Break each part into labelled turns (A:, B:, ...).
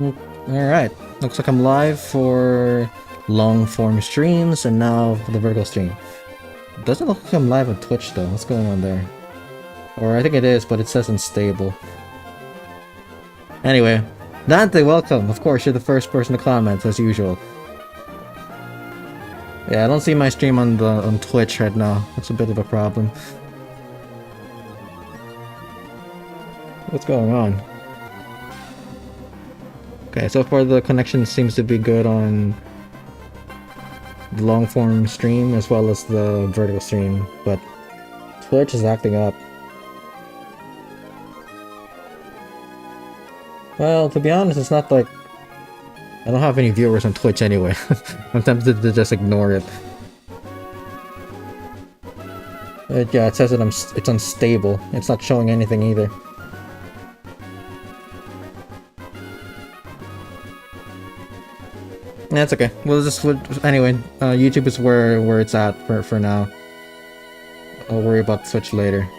A: Alright, looks like I'm live for long form streams and now for the vertical stream. Doesn't look like I'm live on Twitch though, what's going on there? Or I think it is, but it says unstable. Anyway, Dante, welcome! Of course, you're the first person to comment, as usual. Yeah, I don't see my stream on Twitch right now. That's a bit of a problem. What's going on? Okay, so far the connection seems to be good on the long form stream as well as the vertical stream, but Twitch is acting up. Well, to be honest, it's not like I don't have any viewers on Twitch anyway. I'm tempted to just ignore it. But yeah, it says that it's unstable. It's not showing anything either. That's okay. We'll just anyway. YouTube is where it's at for now. I'll worry about Twitch later.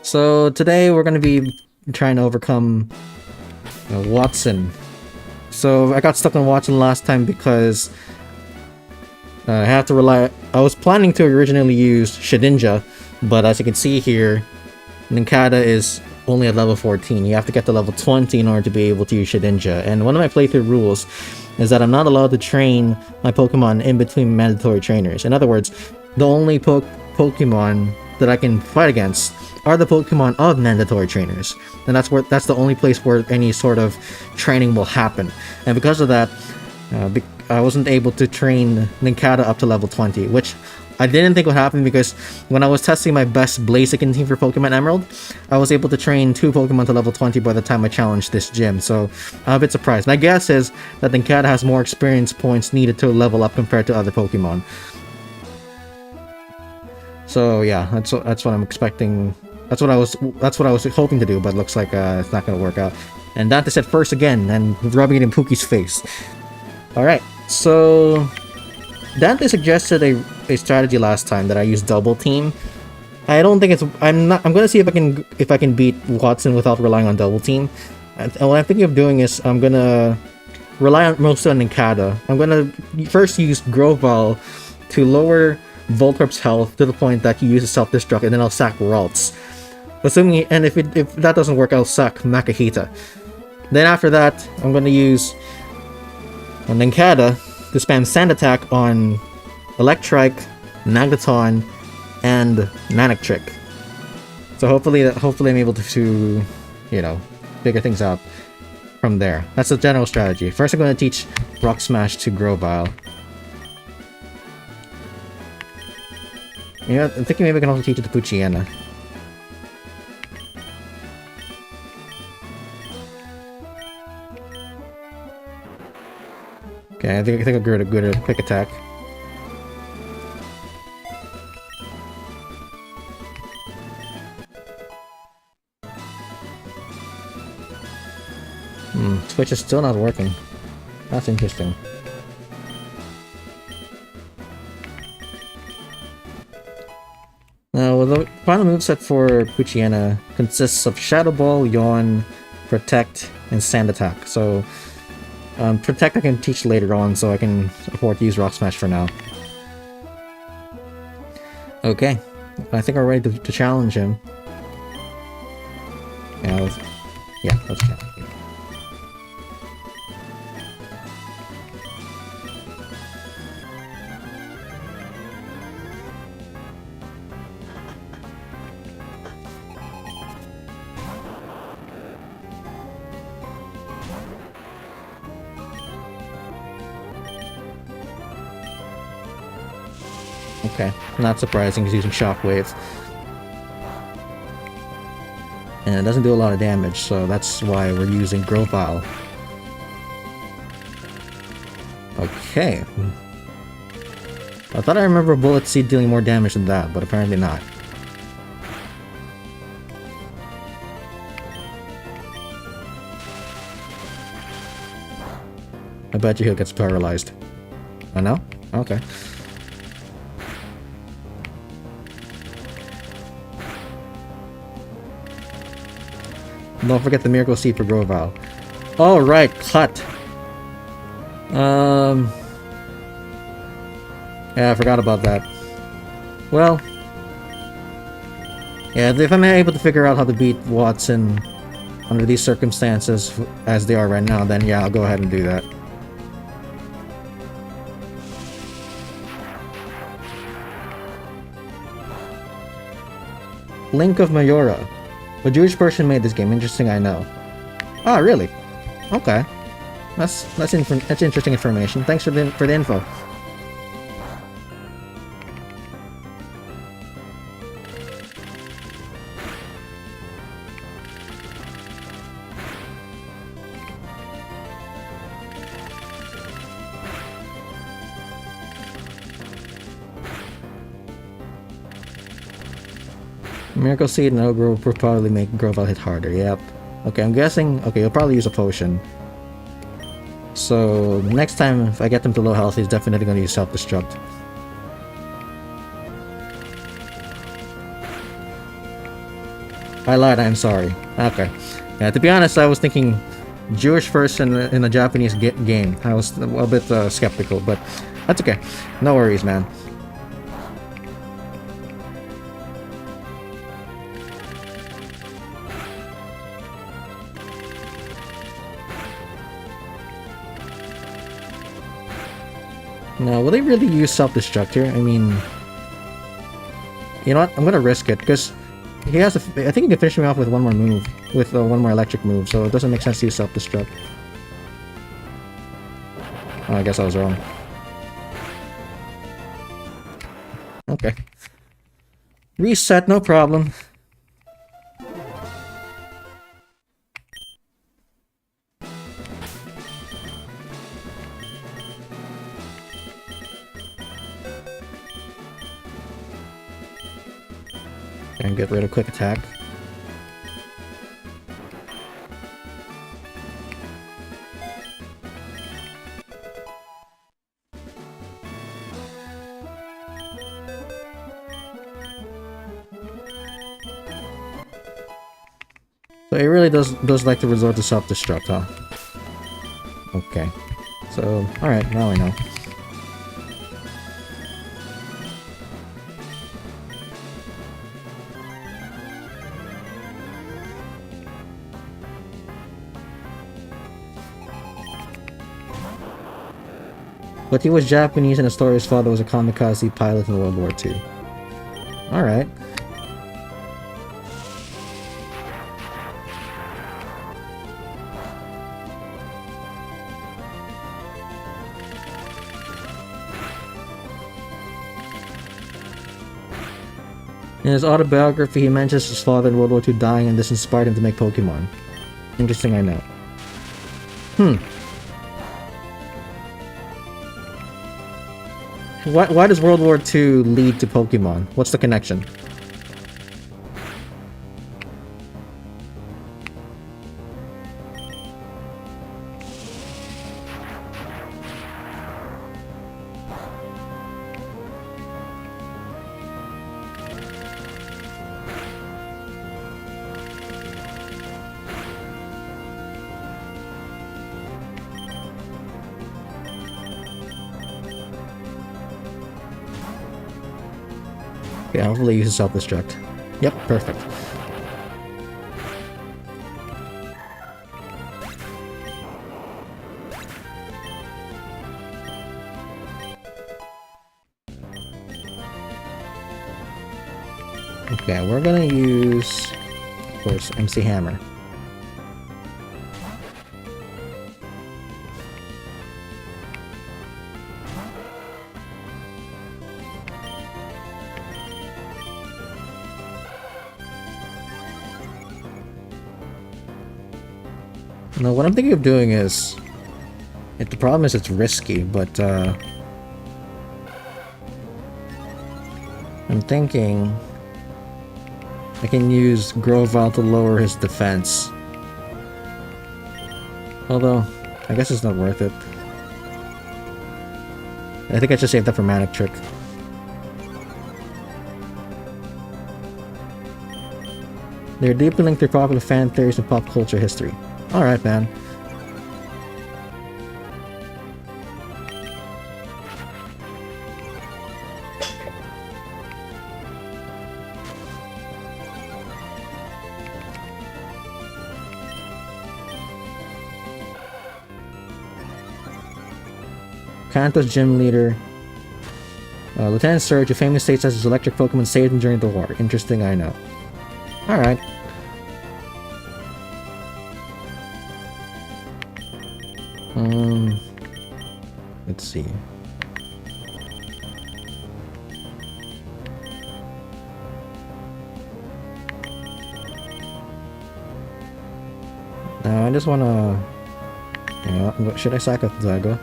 A: So today we're gonna be trying to overcome Watson. So I got stuck on Watson last time because I had to rely. I was planning to originally use Shedinja, but as you can see here, Nincada is only at level 14. You have to get to level 20 in order to be able to use Shedinja. And one of my playthrough rules is that I'm not allowed to train my Pokemon in between mandatory trainers. In other words, the only Pokemon that I can fight against are the Pokemon of mandatory trainers, and that's the only place where any sort of training will happen. And because of that, I wasn't able to train Nincada up to level 20, which I didn't think would happen because when I was testing my best Blaziken team for Pokémon Emerald, I was able to train 2 Pokemon to level 20 by the time I challenged this gym, so I'm a bit surprised. My guess is that Nincada has more experience points needed to level up compared to other Pokemon. So yeah, that's what I'm expecting. That's what I was hoping to do, but it looks like it's not gonna work out. And Dante said first again, and rubbing it in Pookie's face. Alright, so Dante suggested a strategy last time that I use double team. I don't think it's I'm gonna see if I can beat Watson without relying on double team. And what I'm thinking of doing is I'm gonna rely on mostly on Nincada. I'm gonna first use Grovyle to lower Voltorp's health to the point that he uses self-destruct, and then I'll sack Ralts. Assuming, and if that doesn't work, I'll sack Makahita. Then after that, I'm gonna use Nincada to spam Sand Attack on Electrike, Naglaton, and Manectric. So hopefully I'm able to, you know, figure things out from there. That's the general strategy. First, I'm gonna teach Rock Smash to Grovyle. Yeah, I'm thinking maybe I can also teach it to Poochyena. Okay, I think I'll go to quick attack. Switch is still not working. That's interesting. Now, the final moveset for Poochyena consists of Shadow Ball, Yawn, Protect, and Sand Attack. So, Protect I can teach later on, so I can afford to use Rock Smash for now. Okay, I think we're ready to challenge him. Yeah, let's challenge him. Okay, not surprising, he's using Shockwave. And it doesn't do a lot of damage, so that's why we're using Grovyle. Okay. I thought I remember Bullet Seed dealing more damage than that, but apparently not. I bet you he gets paralyzed. Oh no? Okay. Don't forget the Miracle Seed for Grovyle. Oh, right, cut. Yeah, I forgot about that. Well, yeah, if I'm able to figure out how to beat Watson under these circumstances as they are right now, then yeah, I'll go ahead and do that. Link of Mayora. A Jewish person made this game. Interesting, I know. Ah, really? Okay. That's interesting information. Thanks for the info. Miracle Seed and Ogre will probably make Grovyle hit harder. Yep. Okay, I'm guessing. Okay, he'll probably use a potion. So next time, if I get him to low health, he's definitely going to use self-destruct. I lied. I'm sorry. Okay. Yeah. To be honest, I was thinking Jewish person in a Japanese game. I was a bit skeptical, but that's okay. No worries, man. Now, will they really use self-destruct here? I mean, you know what? I'm gonna risk it because he has. I think he can finish me off with one more move, with one more electric move. So it doesn't make sense to use self-destruct. Oh, I guess I was wrong. Okay. Reset, no problem. And get rid of quick attack. So he really does like to resort to self-destruct, huh? Okay. So, alright, now I know. But he was Japanese and the story his father was a kamikaze pilot in World War II. Alright. In his autobiography, he mentions his father in World War II dying, and this inspired him to make Pokemon. Interesting, I know. Why does World War II lead to Pokemon? What's the connection? Okay, hopefully use self-destruct. Yep, perfect. Okay, we're gonna use, of course, MC Hammer. No, what I'm thinking of doing is... the problem is it's risky, but I'm thinking... I can use Grovyle to lower his defense. Although, I guess it's not worth it. I think I should save that for Manic Trick. They're deeply linked to popular fan theories and pop culture history. Alright, man. Kanto's gym leader. Lieutenant Surge, who famously states that his electric Pokemon saved him during the war. Interesting, I know. Alright. Let's see. I just wanna... Yeah, should I sack up Zago?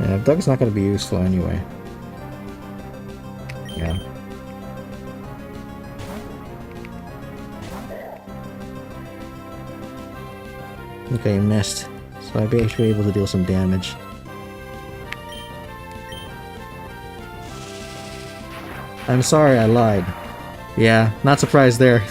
A: Yeah, Doug's not gonna be useful anyway. Yeah. Okay, missed. So I should be able to deal some damage. I'm sorry, I lied. Yeah, not surprised there.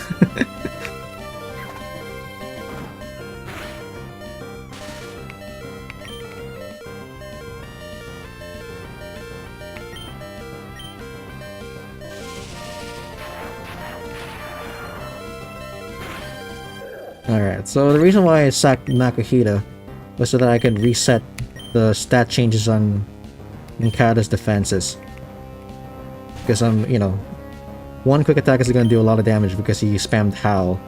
A: Alright, so the reason why I sacked Nakuhita was so that I could reset the stat changes on Ninkata's defenses. Because you know, one quick attack is going to do a lot of damage because he spammed Howl.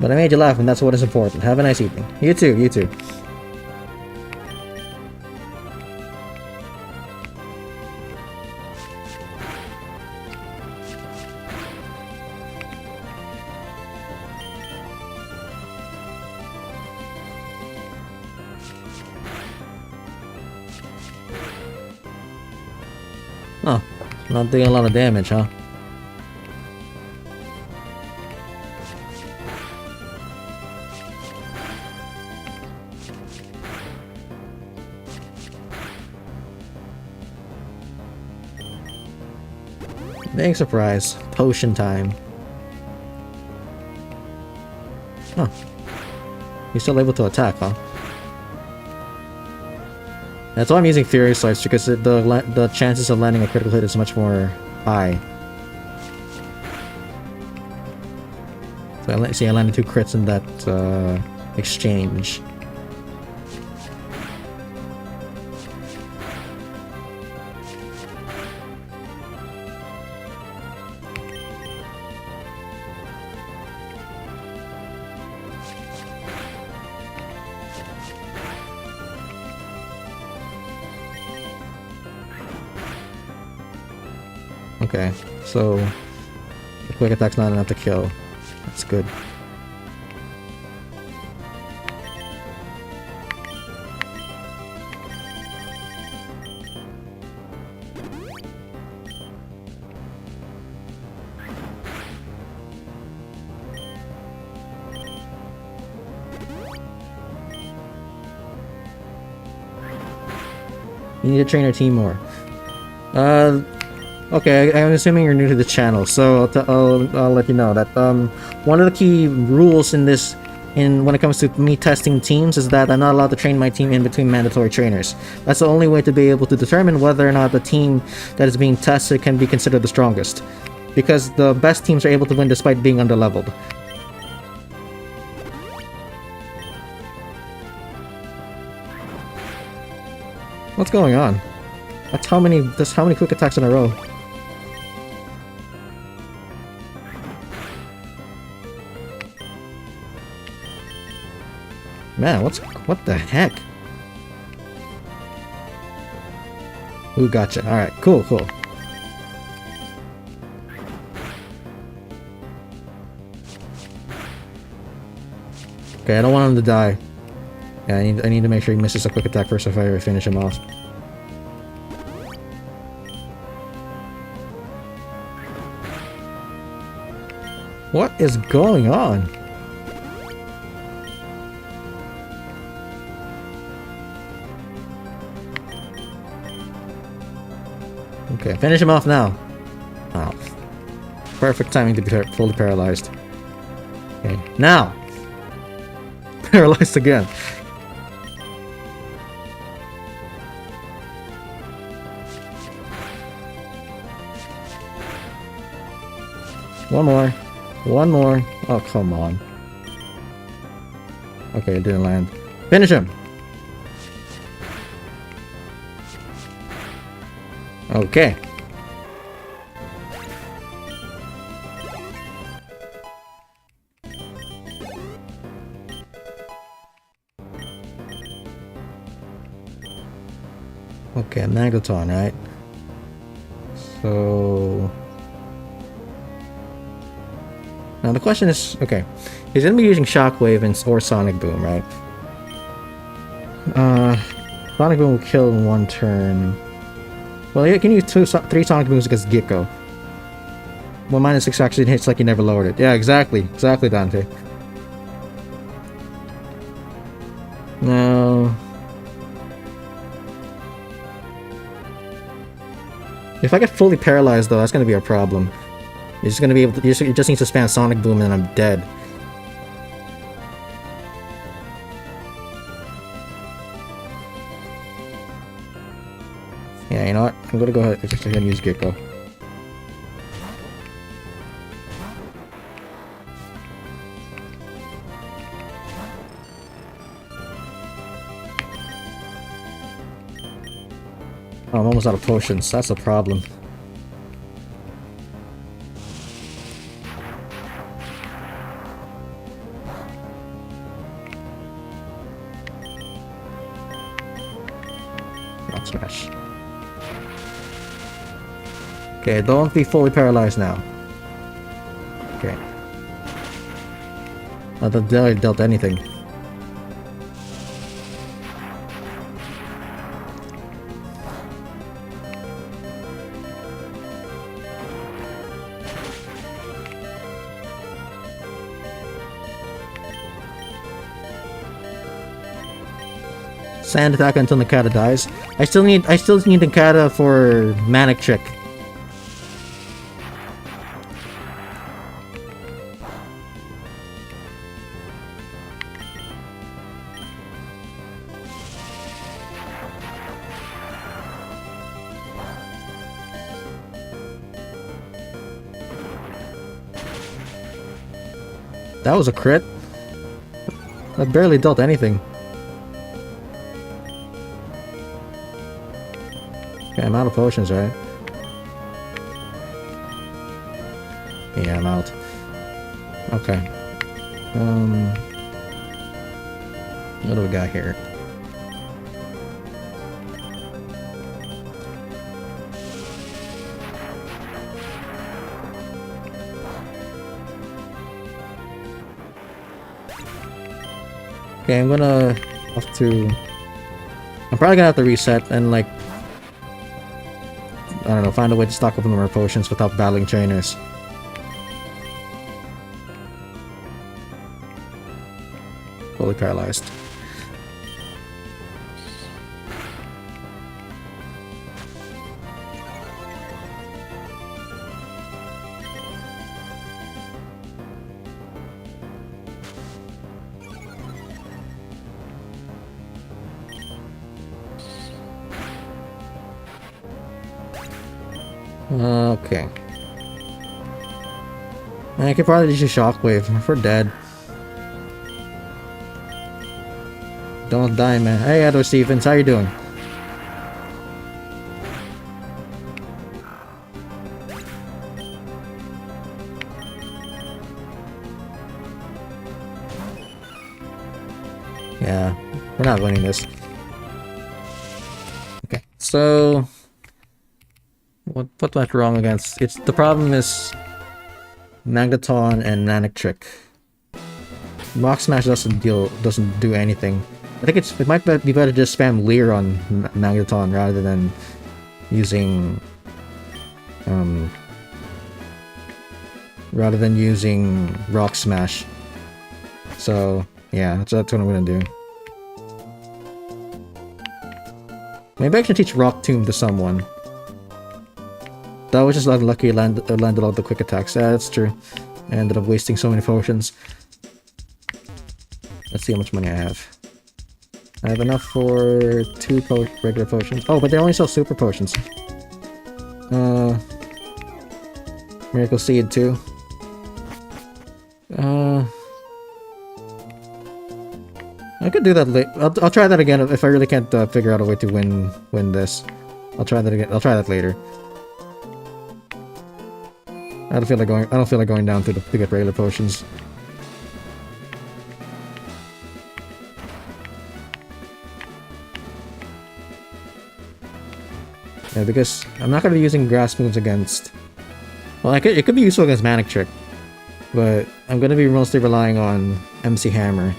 A: But I made you laugh, and that's what is important. Have a nice evening. You too, you too. Oh, not doing a lot of damage, huh? Big surprise. Potion time. Huh. He's still able to attack, huh? That's why I'm using Fury Slice, because the chances of landing a critical hit is much more high. So I landed 2 crits in that exchange. Okay, so the quick attack's not enough to kill. That's good. You need to train your team more. Okay, I'm assuming you're new to the channel, so I'll let you know that one of the key rules in when it comes to me testing teams is that I'm not allowed to train my team in between mandatory trainers. That's the only way to be able to determine whether or not the team that is being tested can be considered the strongest, because the best teams are able to win despite being underleveled. What's going on? That's how many quick attacks in a row. Man, what the heck? Ooh, gotcha. Alright, cool. Okay, I don't want him to die. Yeah, I need to make sure he misses a quick attack first if I finish him off. What is going on? Okay, finish him off now. Oh. Perfect timing to be fully paralyzed. Okay, now! Paralyzed again. One more. One more. Oh, come on. Okay, it didn't land. Finish him! Okay. Okay, Magneton, right? So... Now the question is, okay, he's gonna be using Shockwave or Sonic Boom, right? Sonic Boom will kill in one turn. Well, you can use 3 Sonic Booms against Gecko. 1 - 6 actually hits like you never lowered it. Yeah, exactly. Exactly, Dante. Now... if I get fully paralyzed, though, that's gonna be a problem. You're just gonna be able to... you just need to spam Sonic Boom and I'm dead. Yeah, you know what? I'm gonna go ahead and use Gecko. Oh, I'm almost out of potions. That's a problem. Rock Smash. Okay, don't be fully paralyzed now. Okay. Not that they dealt anything. Sand attack until Nakata dies. I still need Nakata for Manic Trick. That was a crit. That barely dealt anything. Okay, I'm out of potions, right? Yeah, I'm out. Okay. What do we got here? Okay, I'm probably gonna have to reset and like, I don't know, find a way to stock up on more potions without battling trainers. Fully paralyzed. Okay. I could probably just use Shockwave if we're dead. Don't die, man. Hey, Edo Stevens, how you doing? Yeah, we're not winning this. Okay, so what went wrong against? The problem is Magneton and Manic Trick. Rock Smash doesn't do anything. I think it might be better to just spam Leer on Magneton rather than using Rock Smash. So yeah, that's what I'm gonna do. Maybe I should teach Rock Tomb to someone. That was just unlucky. Landed all the quick attacks. Yeah, that's true. I ended up wasting so many potions. Let's see how much money I have. I have enough for 2 regular potions. Oh, but they only sell super potions. Miracle Seed too. I could do that late. I'll try that again if I really can't figure out a way to win this. I'll try that again. I'll try that later. I don't feel like going down to get regular potions. Yeah, because I'm not gonna be using grass moves against. Well, it could be useful against Manic Trick, but I'm gonna be mostly relying on MC Hammer.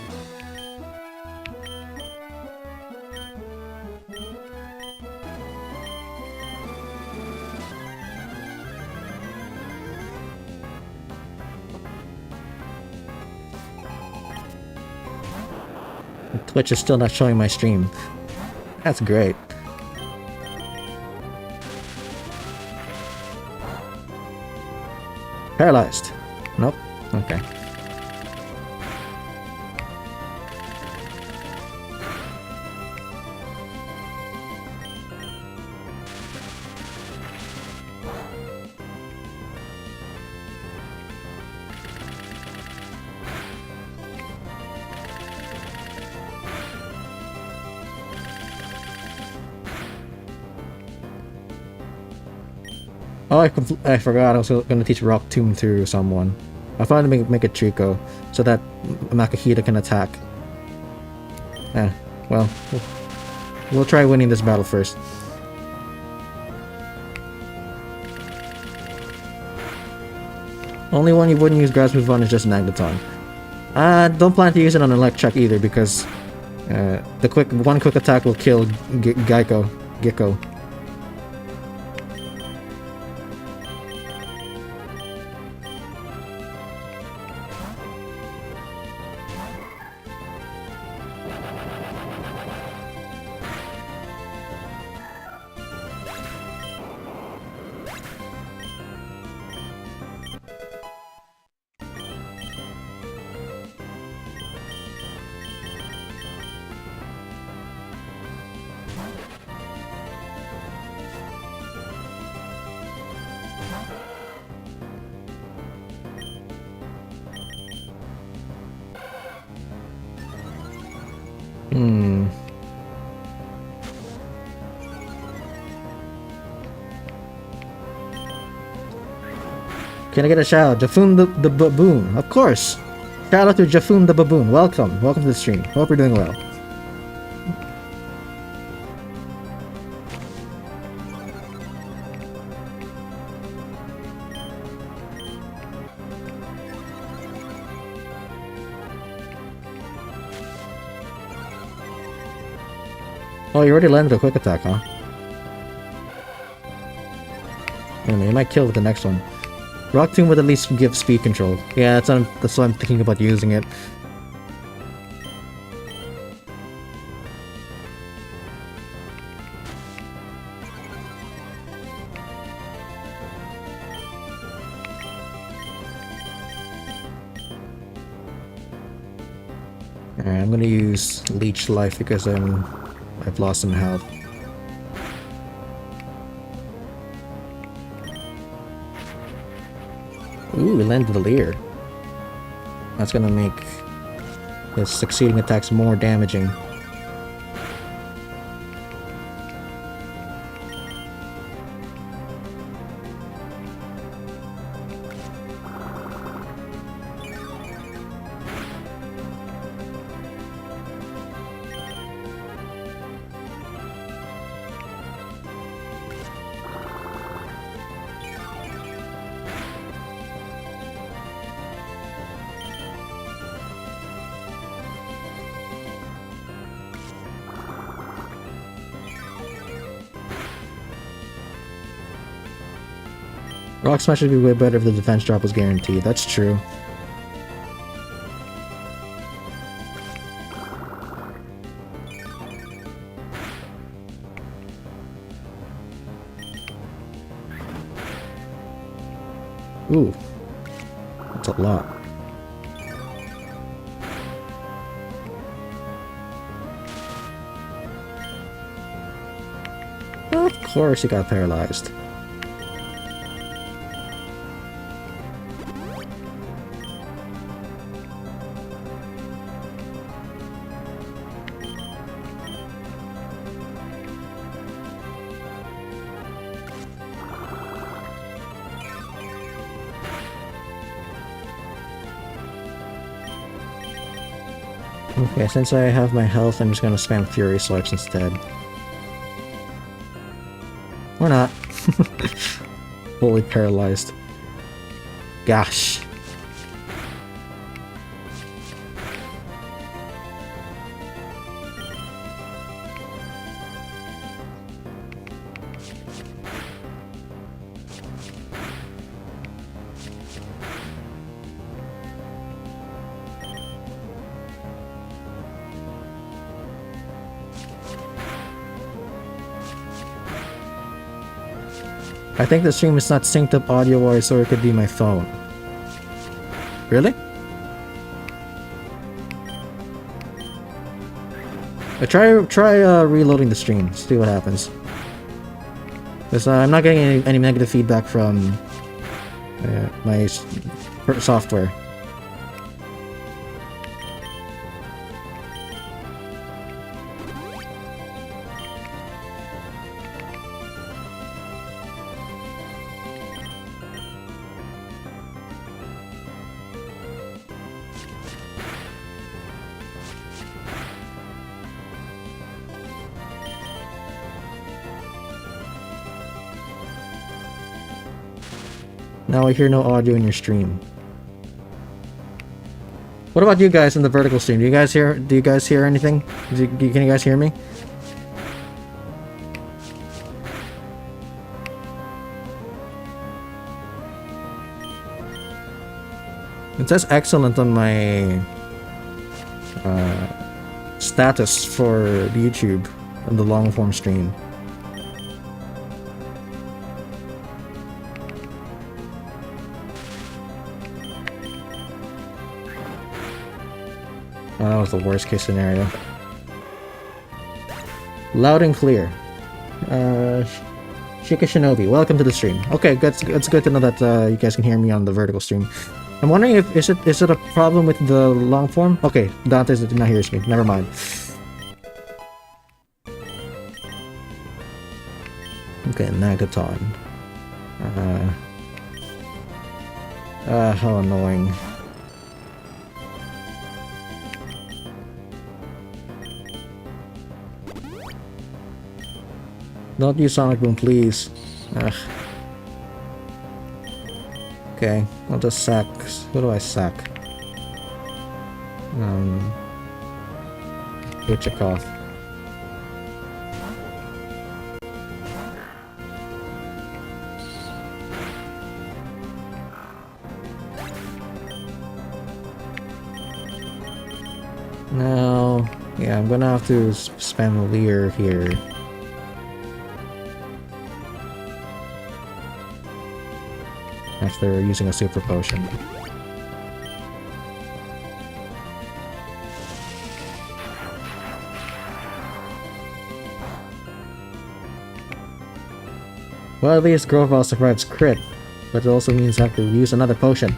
A: Twitch is still not showing my stream. That's great. Paralyzed. Nope. Okay. Oh, I forgot I was going to teach Rock Tomb through someone. I thought I'd make it Trico, so that Makahita can attack. Well, we'll try winning this battle first. Only one you wouldn't use Grass Move on is just Magneton. Don't plan to use it on Electric either because the one quick attack will kill Gecko. Can I get a shout out? Jafun the Baboon, of course! Shout out to Jafun the Baboon, welcome to the stream. Hope you're doing well. Oh, you already landed a quick attack, huh? Wait a minute, you might kill with the next one. Rock Tomb would at least give speed control. Yeah, that's why I'm thinking about using it. Alright, I'm gonna use Leech Life because I've lost some health. Ooh, we landed the Leer. That's gonna make his succeeding attacks more damaging. Rock Smash would be way better if the defense drop was guaranteed. That's true. Ooh. That's a lot. course he got paralyzed. Okay, since I have my health, I'm just gonna spam Fury Swipes instead. Or not. Fully paralyzed. Gosh. I think the stream is not synced up audio-wise, or it could be my phone. Really? Try reloading the stream, see what happens. Because I'm not getting any negative feedback from my software. Now I hear no audio in your stream. What about you guys in the vertical stream? Do you guys hear anything? Can you guys hear me? It says excellent on my status for YouTube on the long form stream. Oh, that was the worst case scenario. Loud and clear. Shika Shinobi, welcome to the stream. Okay, it's good to know that you guys can hear me on the vertical stream. I'm wondering if is it a problem with the long form? Okay, Dante did not hear me. Never mind. Okay, Nagaton. How annoying. Don't use Sonic Boom, please. Ugh. Okay, I'll just sack. Who do I sack? Ichikov. Now, yeah, I'm gonna have to spam Leer here. After using a super potion. Well, at least Grovyle survives crit, but it also means I have to use another potion.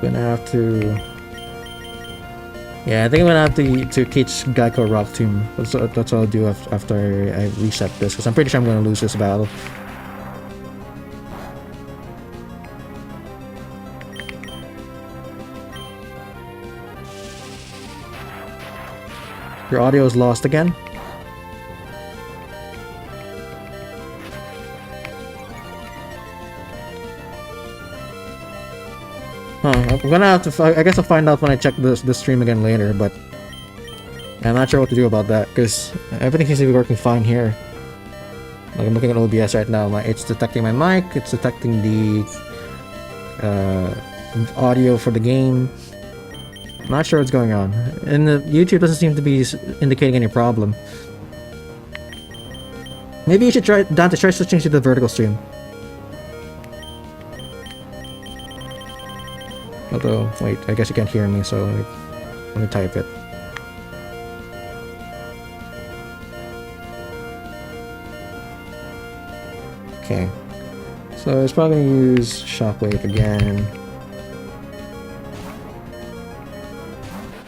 A: Gonna have to... Yeah, I think I'm gonna have to teach Geico Rock Tomb. That's what I'll do after I reset this, because I'm pretty sure I'm gonna lose this battle. Your audio is lost again? Huh, I'm gonna have to... I guess I'll find out when I check the stream again later, but... I'm not sure what to do about that, because everything seems to be working fine here. Like, I'm looking at OBS right now, it's detecting my mic, it's detecting the audio for the game. Not sure what's going on. And the YouTube doesn't seem to be indicating any problem. Maybe you should try switching to the vertical stream. Although, wait, I guess you can't hear me, so let me type it. Okay. So it's probably gonna use Shockwave again.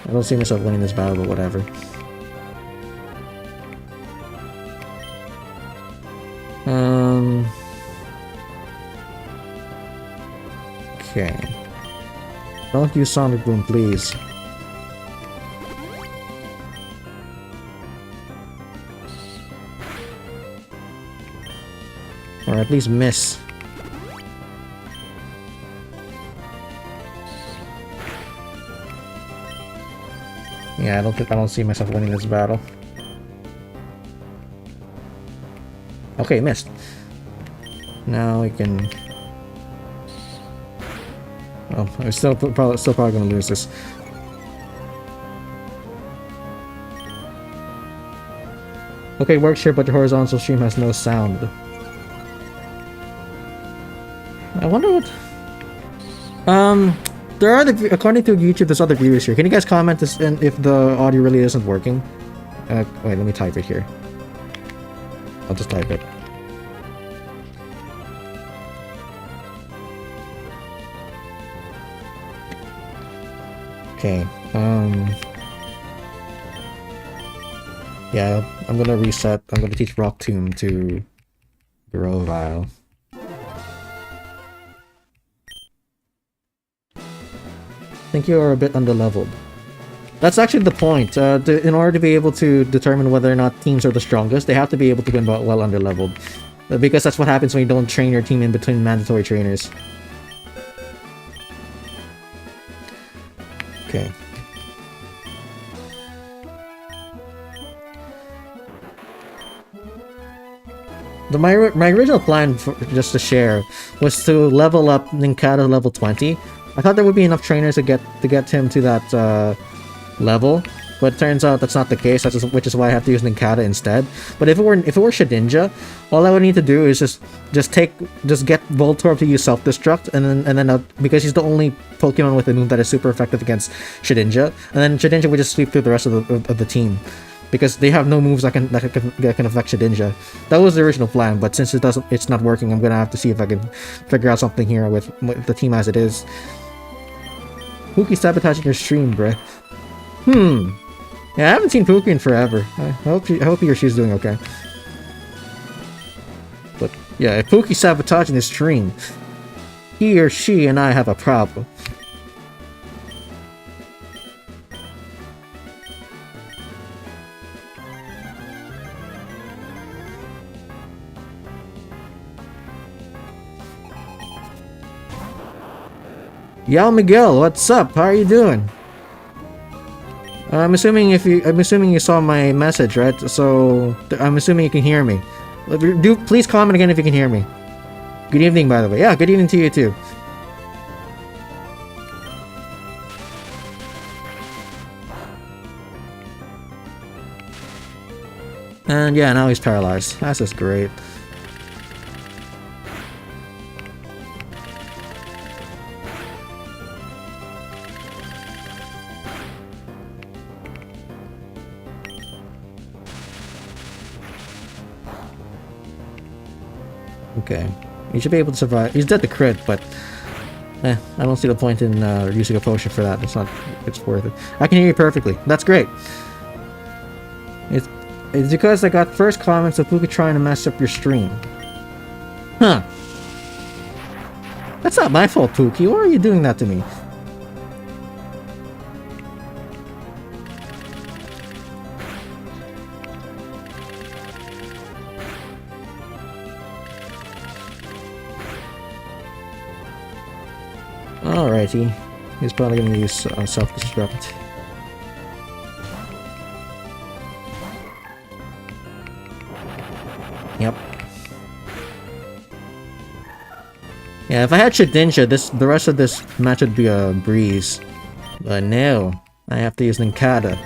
A: I don't see myself winning this battle, but whatever. Okay. Don't use Sonic Boom, please. Or at least miss. Yeah, I don't see myself winning this battle. Okay, missed. Now we can. Oh, I'm still probably gonna lose this. Okay, works here, but the horizontal stream has no sound. I wonder what. There are according to YouTube, there's other viewers here. Can you guys comment this if the audio really isn't working? Wait, let me type it here. I'll just type it. Okay. Yeah, I'm gonna reset. I'm gonna teach Rock Tomb to Grovile. I think you are a bit underleveled. That's actually the point. In order to be able to determine whether or not teams are the strongest, they have to be able to win well underleveled. Because that's what happens when you don't train your team in between mandatory trainers. Okay. My original plan, just to share, was to level up Ninkata level 20. I thought there would be enough trainers to get him to that level, but it turns out that's not the case. Which is why I have to use Ninkata instead. But if it were Shedinja, all I would need to do is just get Voltorb to use self-destruct, and then because he's the only Pokemon with a move that is super effective against Shedinja, and then Shedinja would just sweep through the rest of the team. Because they have no moves that can affect Shedinja. That was the original plan, but since it's not working, I'm gonna have to see if I can figure out something here with the team as it is. Pookie sabotaging your stream, bruh. Yeah, I haven't seen Pookie in forever. I hope he or she's doing okay. But yeah, if Pookie's sabotaging his stream, he or she and I have a problem. Yao Miguel, what's up? How are you doing? I'm assuming you saw my message, right? So I'm assuming you can hear me. Please comment again if you can hear me. Good evening, by the way. Yeah, good evening to you too. And yeah, now he's paralyzed. That's just great. Okay, he should be able to survive. He's dead to crit, but I don't see the point in using a potion for that. It's worth it. I can hear you perfectly. That's great. It's because I got first comments of Pookie trying to mess up your stream. Huh. That's not my fault, Pookie. Why are you doing that to me? Alrighty, he's probably gonna use self-destruct. Yep. Yeah, if I had Shedinja, the rest of this match would be a breeze. But no, I have to use Ninkata.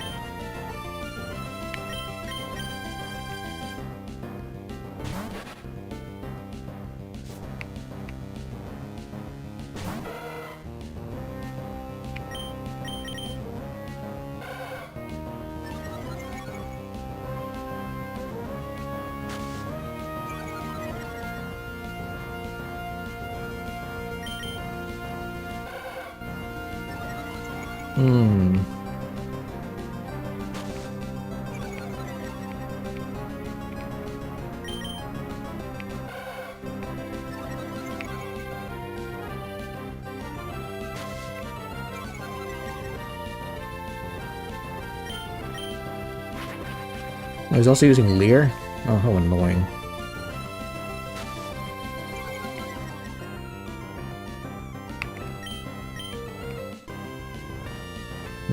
A: I was also using Leer. Oh, how annoying.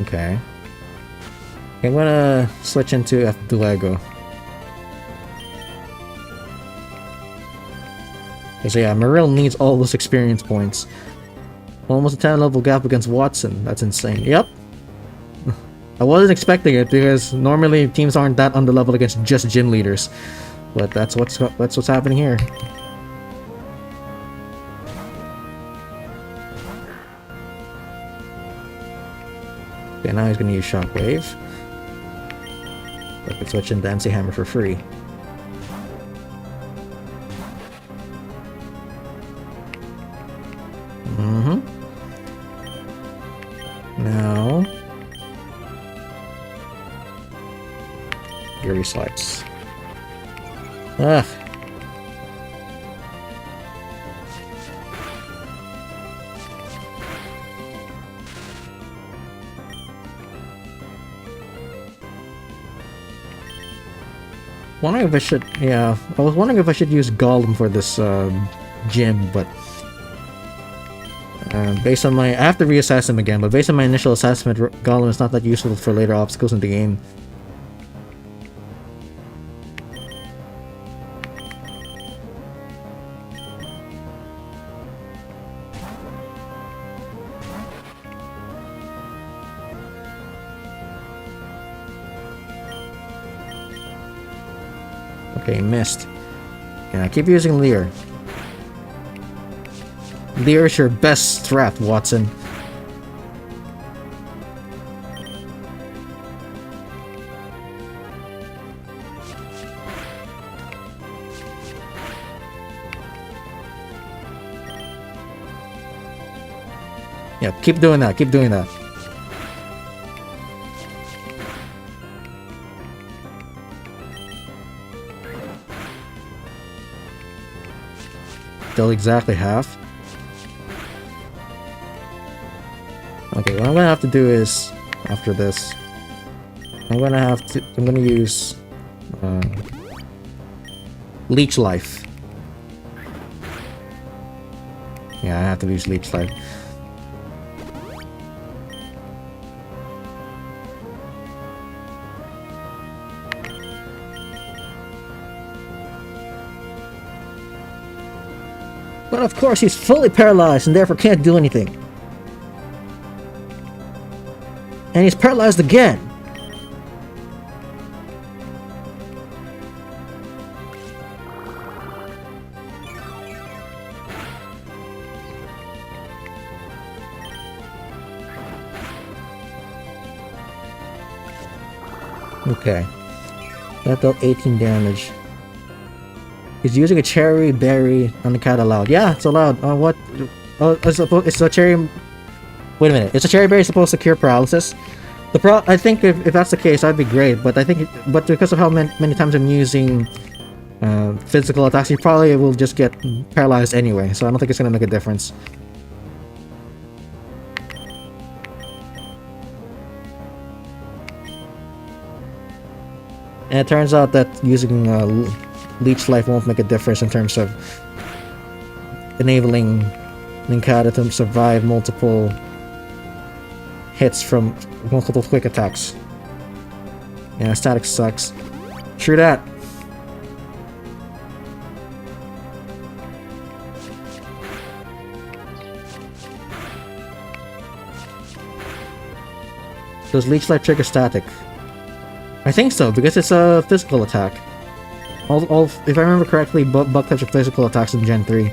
A: Okay. I'm gonna switch into DFuego. So yeah, Marill needs all those experience points. Almost a 10 level gap against Watson. That's insane. Yep. I wasn't expecting it because normally teams aren't that on the level against just gym leaders. But that's what's happening here. Okay, now he's gonna use Shockwave. I could switch into MC Hammer for free. Now Fury Swipes. Ugh. Wondering if I should, yeah, I was wondering if I should use Golem for this gym, but based on my, I have to reassess him again, but based on my initial assessment, Golem is not that useful for later obstacles in the game. Okay, missed. Yeah, keep using Leer. Leer is your best strat, Watson. Yeah, keep doing that, keep doing that. Still exactly half. Okay, what I'm gonna have to do is, after this, I'm gonna use Leech Life. Yeah, I have to use Leech Life. But of course he's fully paralyzed and therefore can't do anything. And he's paralyzed again. Okay. That dealt 18 damage. He's using a cherry berry on the cat allowed. Yeah, it's allowed. What? Oh, it's a cherry. Wait a minute. Is a cherry berry supposed to cure paralysis? I think if that's the case, that'd be great. But I think, but because of how many times I'm using physical attacks, he probably will just get paralyzed anyway. So I don't think it's gonna make a difference. And it turns out that using Leech Life won't make a difference in terms of enabling Ninkata to survive multiple hits from multiple quick attacks. Yeah, static sucks. True that. Does Leech Life trigger static? I think so, because it's a physical attack. If I remember correctly, bug types are physical attacks in Gen 3.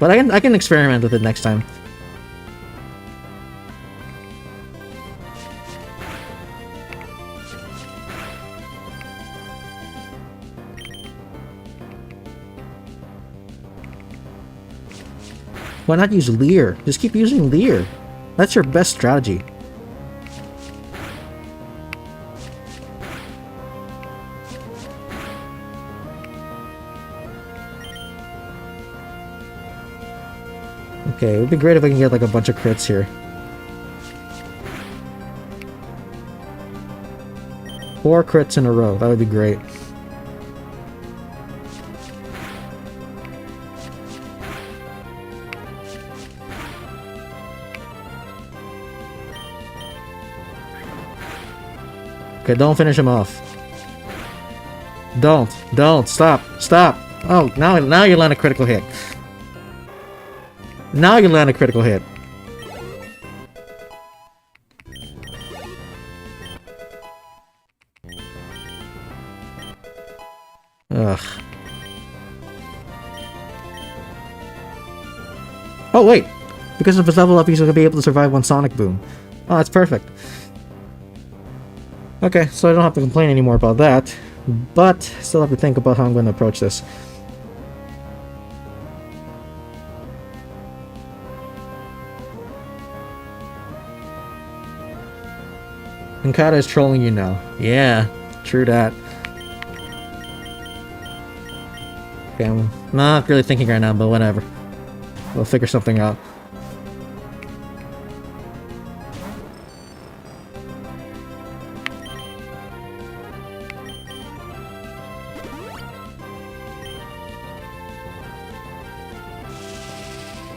A: But I can experiment with it next time. Why not use Leer? Just keep using Leer. That's your best strategy. Okay, it would be great if I can get like a bunch of crits here. 4 crits in a row, that would be great. Okay, don't finish him off. Don't, stop. Oh, now you land a critical hit. Now you land a critical hit. Ugh. Oh wait! Because of his level up, he's going to be able to survive one Sonic Boom. Oh, that's perfect. Okay, so I don't have to complain anymore about that, but still have to think about how I'm going to approach this. Hankata is trolling you now. Yeah, true that. Okay, I'm not really thinking right now, but whatever. We'll figure something out.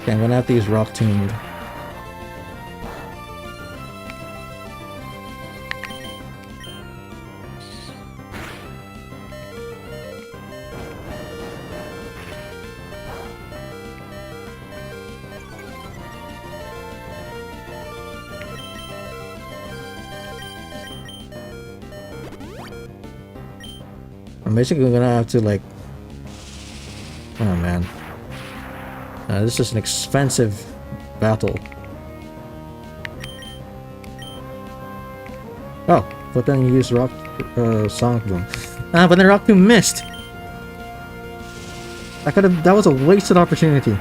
A: Okay, I'm gonna have to use Rock Tomb. I'm basically gonna have to like... Oh man. This is an expensive battle. Oh, but then you use Rock... Sonic Boom. But then Rock Boom missed! That was a wasted opportunity.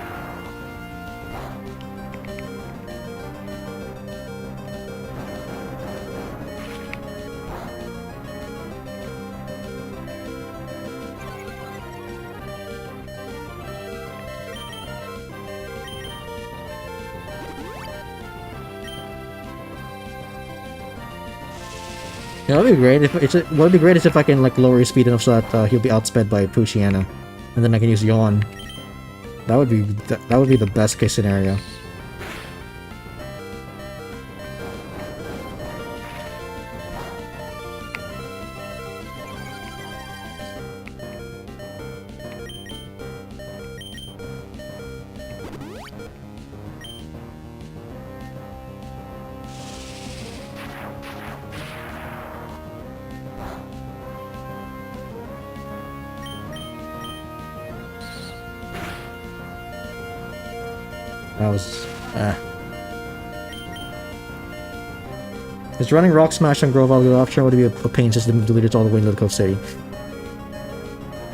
A: Yeah, that'd be great. What would be great is if I can like lower his speed enough so that he'll be outsped by Poochyena, and then I can use Yawn. That would be the best case scenario. That was... Is running Rock Smash on Grove the option would be a pain since the move deleted all the way into the Cove City.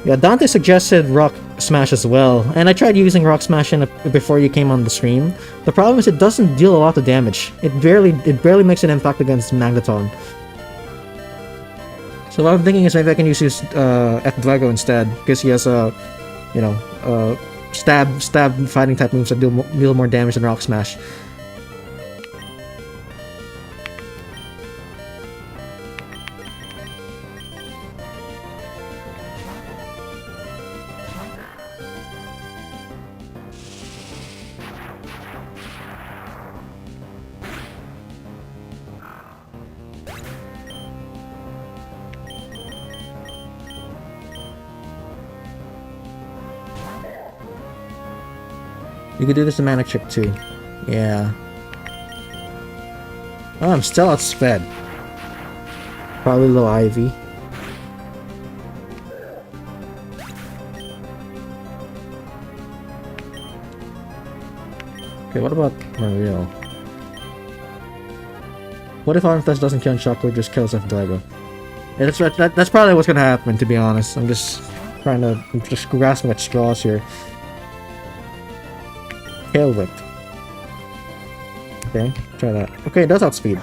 A: Yeah, Dante suggested Rock Smash as well, and I tried using Rock Smash before you came on the stream. The problem is it doesn't deal a lot of damage. It barely makes an impact against Magneton. So what I'm thinking is maybe I can use DFuego instead, because he has a, stab fighting type moves that deal more damage than Rock Smash. You could do this in Manic Trick too. Yeah. Oh, I'm still outsped. Probably low Ivy. Okay, what about Mario? What if Armfest doesn't kill Choco, just kills F-Daigo? Yeah, that's probably what's gonna happen, to be honest. I'm just grasping at straws here. Tail Whip. Okay, try that. Okay, it does outspeed.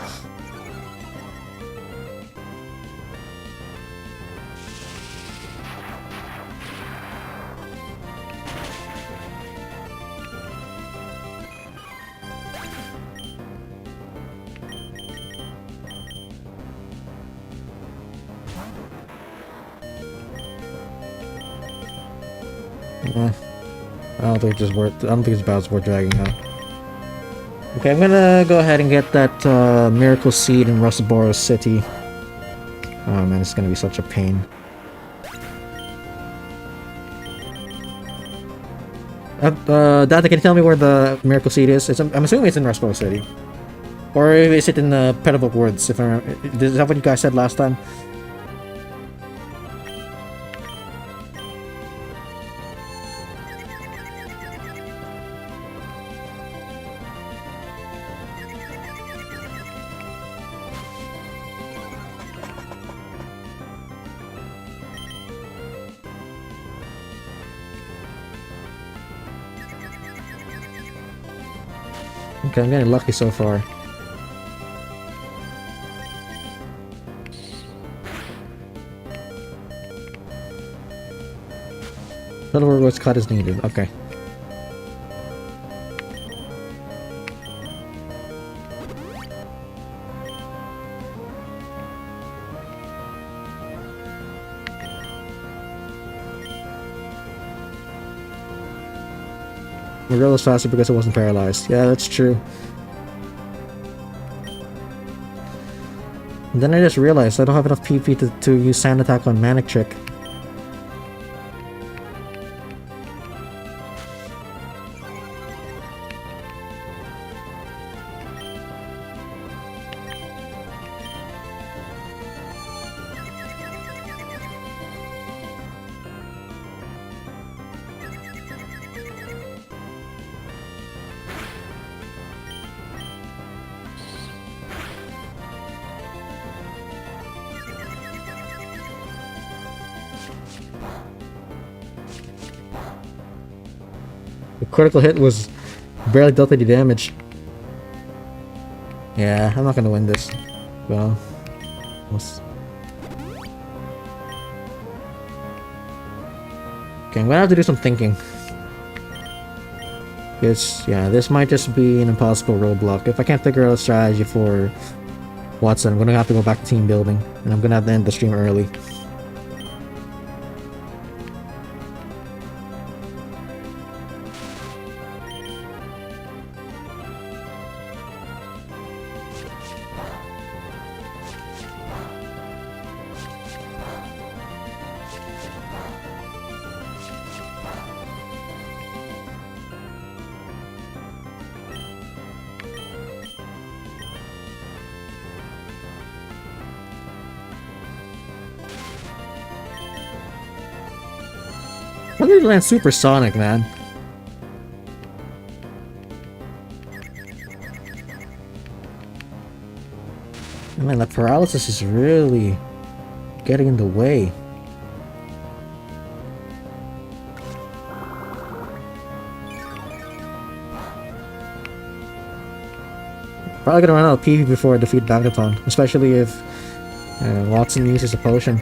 A: I don't think it's worth. I don't think it's about worth dragging out. Okay, I'm gonna go ahead and get that Miracle Seed in Russaboros City. Oh man, it's gonna be such a pain. Dad, can you tell me where the Miracle Seed is? I'm assuming it's in Russaboros City, or is it in the Petalburg Woods? Is that what you guys said last time? Okay, I'm getting lucky so far. Little what's cut is needed. Okay. Marilla's faster because it wasn't paralyzed. Yeah, that's true. And then I just realized I don't have enough PP to use Sand Attack on Manic Trick. The critical hit was barely dealt any damage. Yeah, I'm not gonna win this. Well, okay, I'm gonna have to do some thinking. Yeah, this might just be an impossible roadblock. If I can't figure out a strategy for Watson, I'm gonna have to go back to team building, and I'm gonna have to end the stream early. Why did he land supersonic, man? Man, that paralysis is really getting in the way. Probably gonna run out of PV before I defeat Magneton, especially if Watson uses a potion.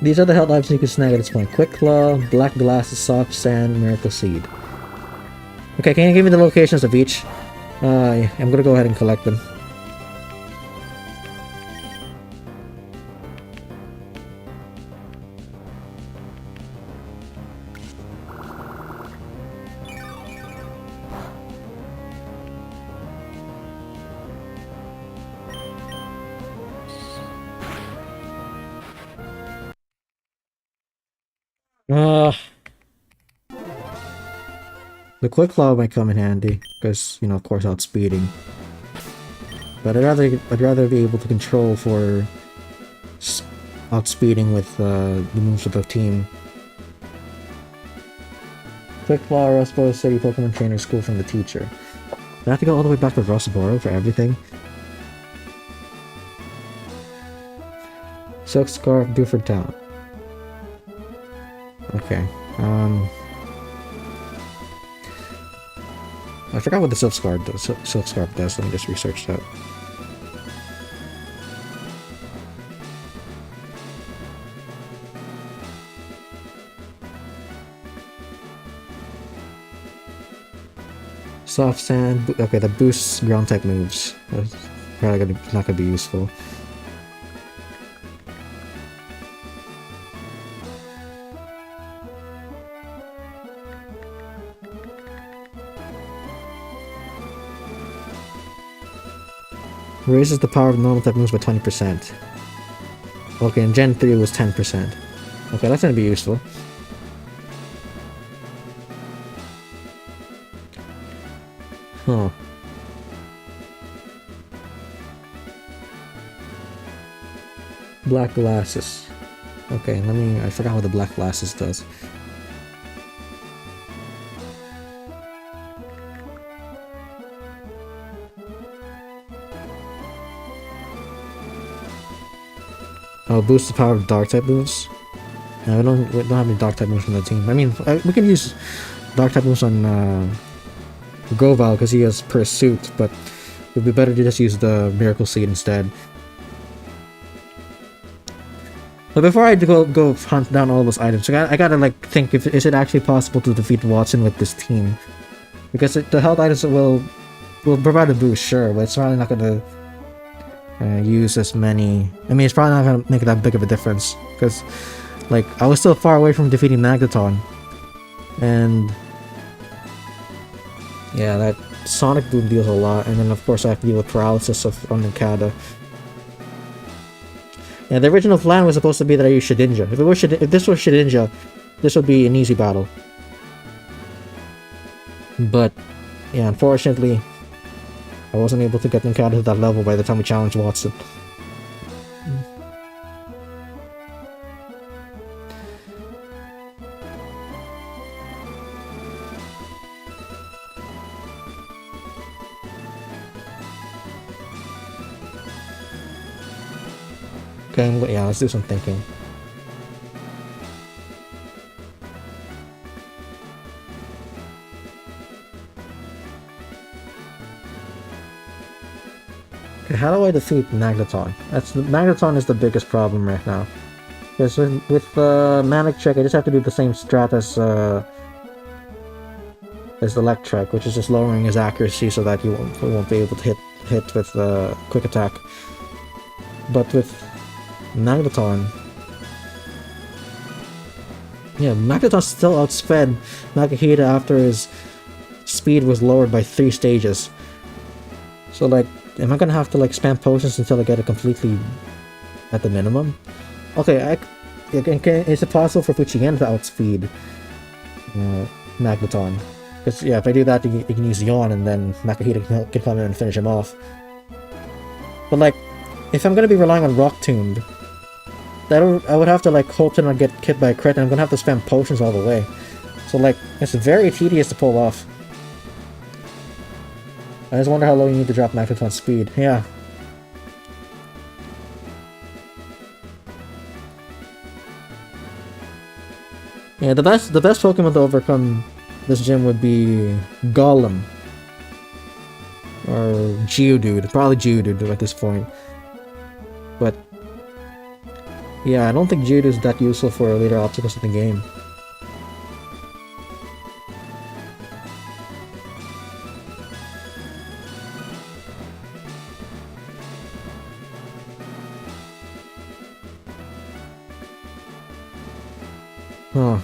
A: These are the health items you can snag at this point. Quick Claw, Black Glasses, Soft Sand, Miracle Seed. Okay, can you give me the locations of each? I'm gonna go ahead and collect them. Uh, the quick claw might come in handy because, you know, of course, outspeeding. But I'd rather be able to control for outspeeding with the moves of the team. Quick claw or Rustboro City Pokemon Trainer School from the teacher. I have to go all the way back to Rustboro for everything. Silk Scarf, Buford Town. Okay. I forgot what the Silk Scarf does. Silk Scarf does. Let me just research that. Soft Sand. Okay, that boosts ground type moves. That's probably not gonna be useful. Raises the power of normal type moves by 20%. Okay, in Gen 3 it was 10%. Okay, that's gonna be useful. Huh. Black Glasses. Okay, I forgot what the Black Glasses does. Oh, boost the power of dark type moves. No, we don't have any dark type moves on the team. I mean, we can use dark type moves on Goval because he has Pursuit, but it would be better to just use the Miracle Seed instead. But before I go hunt down all those items, I gotta like think if is it actually possible to defeat Watson with this team? Because the health items will provide a boost, sure, but it's probably not gonna use as many. I mean, it's probably not gonna make that big of a difference because, like, I was still far away from defeating Magneton, and yeah, that Sonic Boom deals a lot, and then of course I have to deal with paralysis on Nincada. Yeah, the original plan was supposed to be that I use Shedinja. If this was Shedinja, this would be an easy battle. But yeah, unfortunately, I wasn't able to get Nincada to that level by the time we challenged Watson. Okay, yeah, let's do some thinking. Okay, how do I defeat Magneton? Magneton is the biggest problem right now. Because with Manic Check, I just have to do the same strat as Electric, which is just lowering his accuracy so that he won't be able to hit with Quick Attack. But with Magneton, yeah, Magneton still outsped Nakahita after his speed was lowered by 3 stages. So like, am I gonna have to like spam potions until I get it completely at the minimum? Okay, is it possible for Fuchien to outspeed Magneton? Because yeah, if I do that, you can use Yawn and then Nakahita can come in and finish him off. But like, if I'm gonna be relying on Rock Tomb, I would have to like hope to not get hit by a crit, and I'm gonna have to spam potions all the way. So like, it's very tedious to pull off. I just wonder how low you need to drop Magneton's speed. Yeah. Yeah, the best Pokemon to overcome this gym would be Golem. Or Geodude. Probably Geodude at this point. But yeah, I don't think Geodude is that useful for later obstacles in the game. Huh.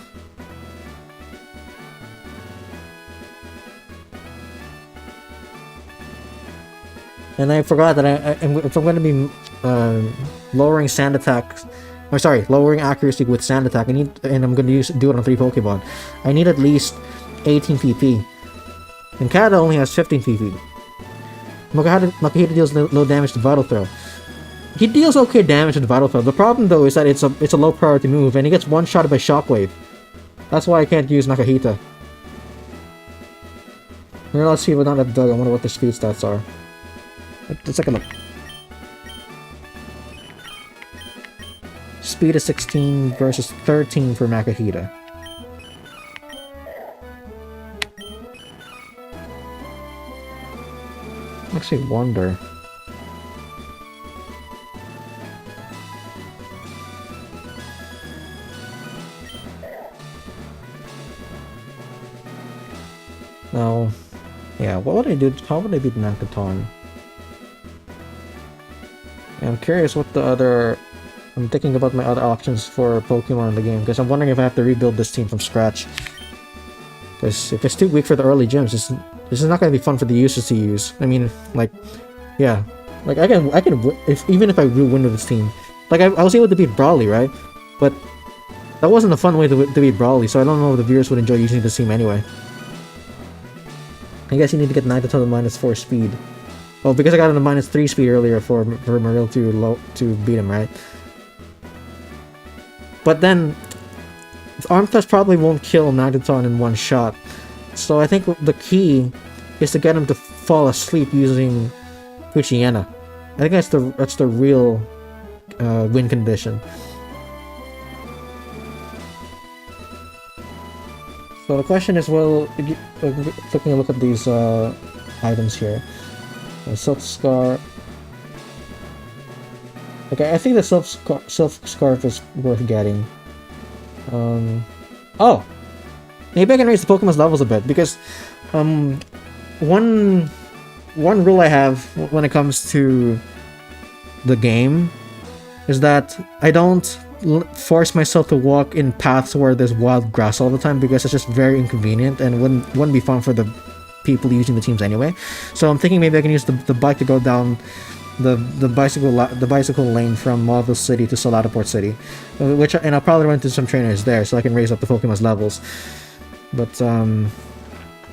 A: And I forgot that if I'm going to be lowering Sand Attack Or sorry, lowering accuracy with sand attack. And I'm gonna do it on 3 Pokemon. I need at least 18 PP. And Kata only has 15 PP. Makahita deals low damage to Vital Throw. He deals okay damage with Vital Throw. The problem though is that it's a low priority move and he gets one-shotted by Shockwave. That's why I can't use Nakahita. Here, let's see if we're not at Doug. I wonder what the speed stats are. Let's take a look. Speed is 16 versus 13 for Makahita. Actually wonder. No. Yeah, what would I do? How would I beat Nakaton? I'm curious what the other... I'm thinking about my other options for Pokemon in the game, because I'm wondering if I have to rebuild this team from scratch. Because if it's too weak for the early gyms, this is not going to be fun for the users to use. I mean, like, yeah. Like, even if I win with this team. Like, I was able to beat Brawly, right? But that wasn't a fun way to beat Brawly, so I don't know if the viewers would enjoy using this team anyway. I guess you need to get Nagaton to -4 speed. Oh, because I got him to -3 speed earlier for Marill to beat him, right? But then, Arm Thrust probably won't kill Nagaton in one shot. So I think the key is to get him to fall asleep using Poochyena. I think that's the real win condition. So the question is, well, taking a look at these items here. Silk Scar. Okay, I think the Silk Scarf is worth getting. Oh! Maybe I can raise the Pokemon's levels a bit, because one rule I have when it comes to the game is that I don't force myself to walk in paths where there's wild grass all the time, because it's just very inconvenient and wouldn't be fun for the people using the teams anyway. So I'm thinking maybe I can use the bike to go down the bicycle lane from Marvel City to Solatoport City, and I'll probably run into some trainers there so I can raise up the Pokemon's levels. But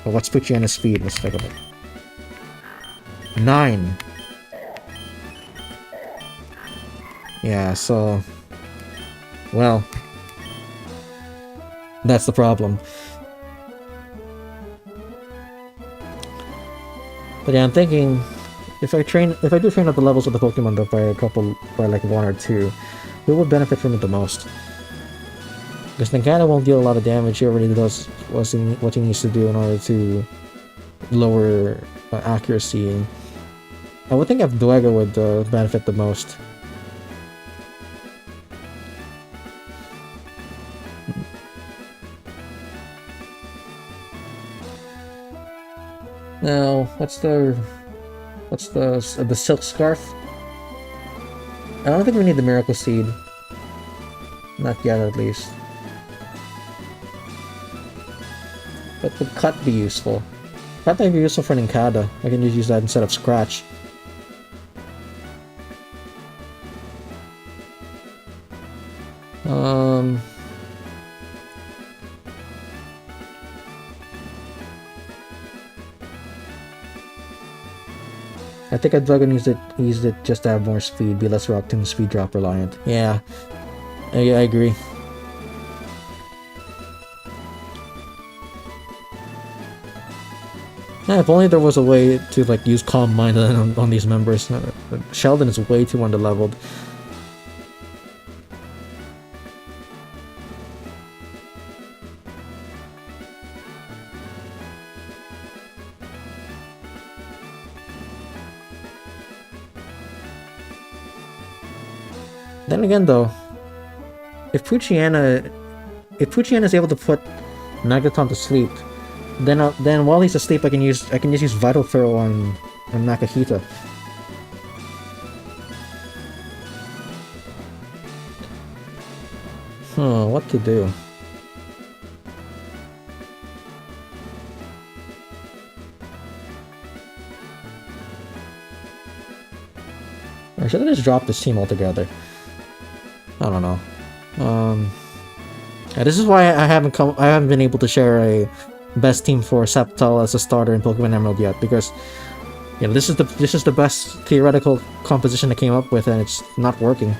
A: what's Poochyena's speed? Let's take a look. 9. Yeah, so well, that's the problem. But yeah, I'm thinking if I do train up the levels of the Pokemon though by like 1 or 2, who will benefit from it the most? Because Nagana won't deal a lot of damage. He already does what he needs to do in order to lower accuracy. I would think DFuego would benefit the most. Now, what's the Silk Scarf? I don't think we need the Miracle Seed. Not yet, at least. But would Cut be useful? Cut might be useful for Nincada. I can just use that instead of Scratch. I think DFuego needs it just to have more speed, be less Rock Tomb speed drop reliant. Yeah, I agree. Yeah, if only there was a way to like use Calm Mind on these members. Sheldon is way too underleveled. Then again, though, if Poochyena is able to put Nagaton to sleep, then while he's asleep, I can just use Vital Throw on Nakahita. What to do? Or should I just drop this team altogether? I don't know. Yeah, this is why I haven't been able to share a best team for Sceptile as a starter in Pokemon Emerald yet, because this is the best theoretical composition I came up with, and it's not working.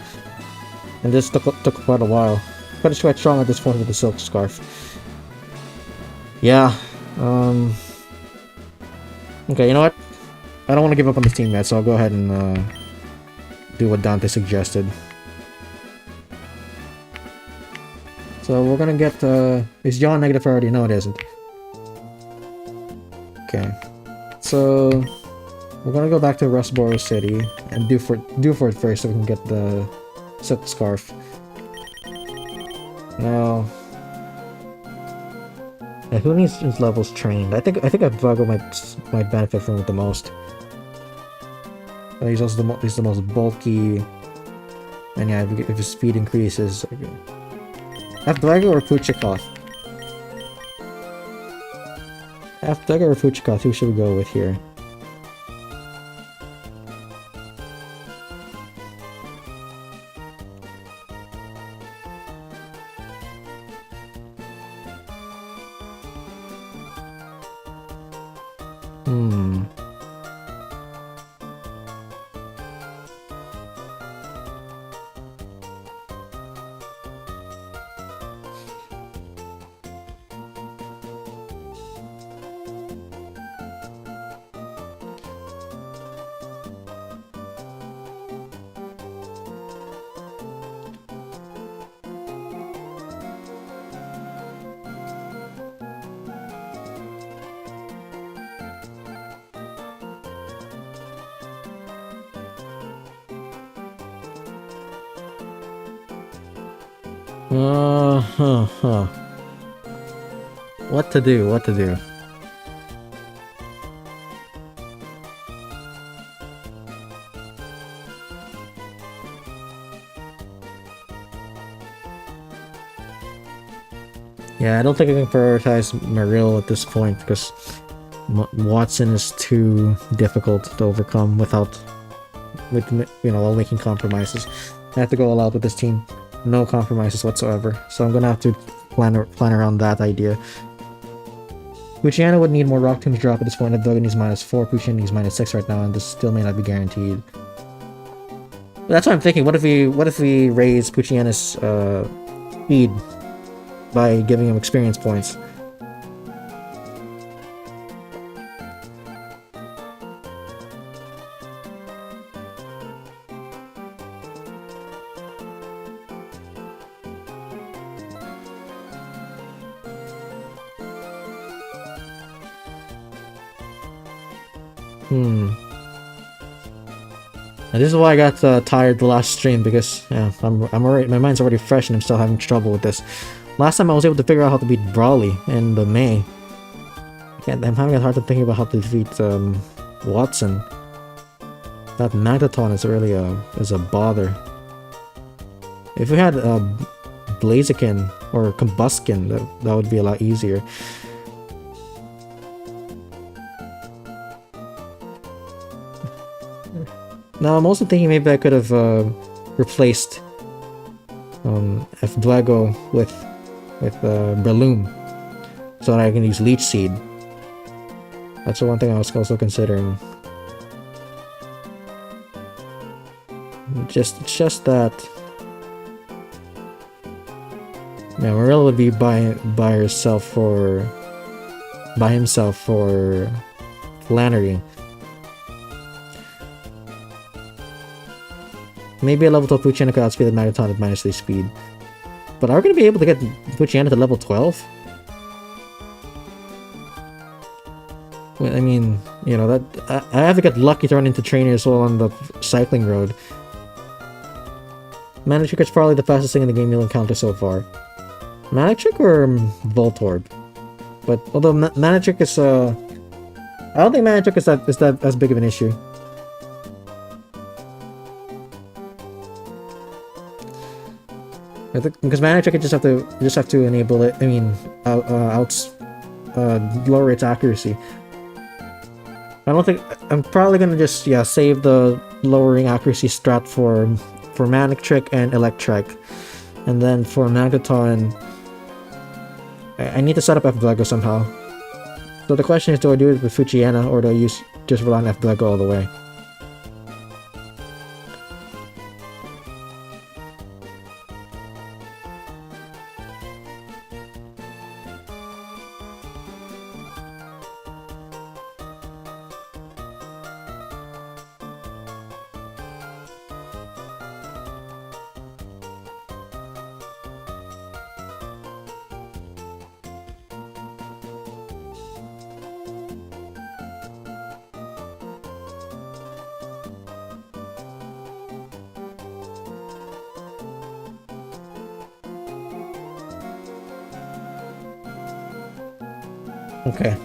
A: And this took quite a while. But it's quite strong at this point with the Silk Scarf. Yeah. Okay, you know what? I don't want to give up on this team yet, so I'll go ahead and do what Dante suggested. So we're gonna get is John negative priority? No, it isn't. Okay. So we're gonna go back to Rustboro City and do for it first so we can get the Silk Scarf. Now, yeah, who needs his levels trained? I think DFuego might benefit from it the most. He's also the most bulky, and yeah, if his speed increases, DFuego or Puchikoth? DFuego or Puchikoth? Who should we go with here? What to do? What to do? Yeah, I don't think I can prioritize Marill at this point because Watson is too difficult to overcome while making compromises. I have to go all out with this team. No compromises whatsoever. So I'm gonna have to plan around that idea. Puchiana would need more Rock Tombs drop at this point. DFuego needs -4, Puchiana needs -6 right now, and this still may not be guaranteed. But that's what I'm thinking. What if we raise Puchiana's speed by giving him experience points? And this is why I got tired the last stream, because I'm already, my mind's already fresh and I'm still having trouble with this. Last time I was able to figure out how to beat Brawly in the May. I'm having a hard time thinking about how to defeat Watson. That Magneton is really a bother. If we had Blaziken or Combuskin, that would be a lot easier. Now I'm also thinking maybe I could have replaced DFuego with Breloom, so that I can use Leech Seed. That's the one thing I was also considering. It's just that. Yeah, Marill would be by himself for Flannery. Maybe a level 12 Puchiana could outspeed the Magneton at -3 speed. But are we going to be able to get Puchiana to level 12? Well, I mean, that I have to get lucky to run into trainers while on the cycling road. Manectric is probably the fastest thing in the game you'll encounter so far. Manectric or Voltorb? But although Manectric is I don't think Manectric is that as big of an issue. I think because Manectric, you just have to enable it. I mean, lower its accuracy. I'm probably gonna just save the lowering accuracy strat for for Manic Trick and Electric. And then for Magneton, I need to set up F-Dwego somehow. So the question is, do I do it with Fuchiana or do I just rely on F-Dwego all the way? Okay,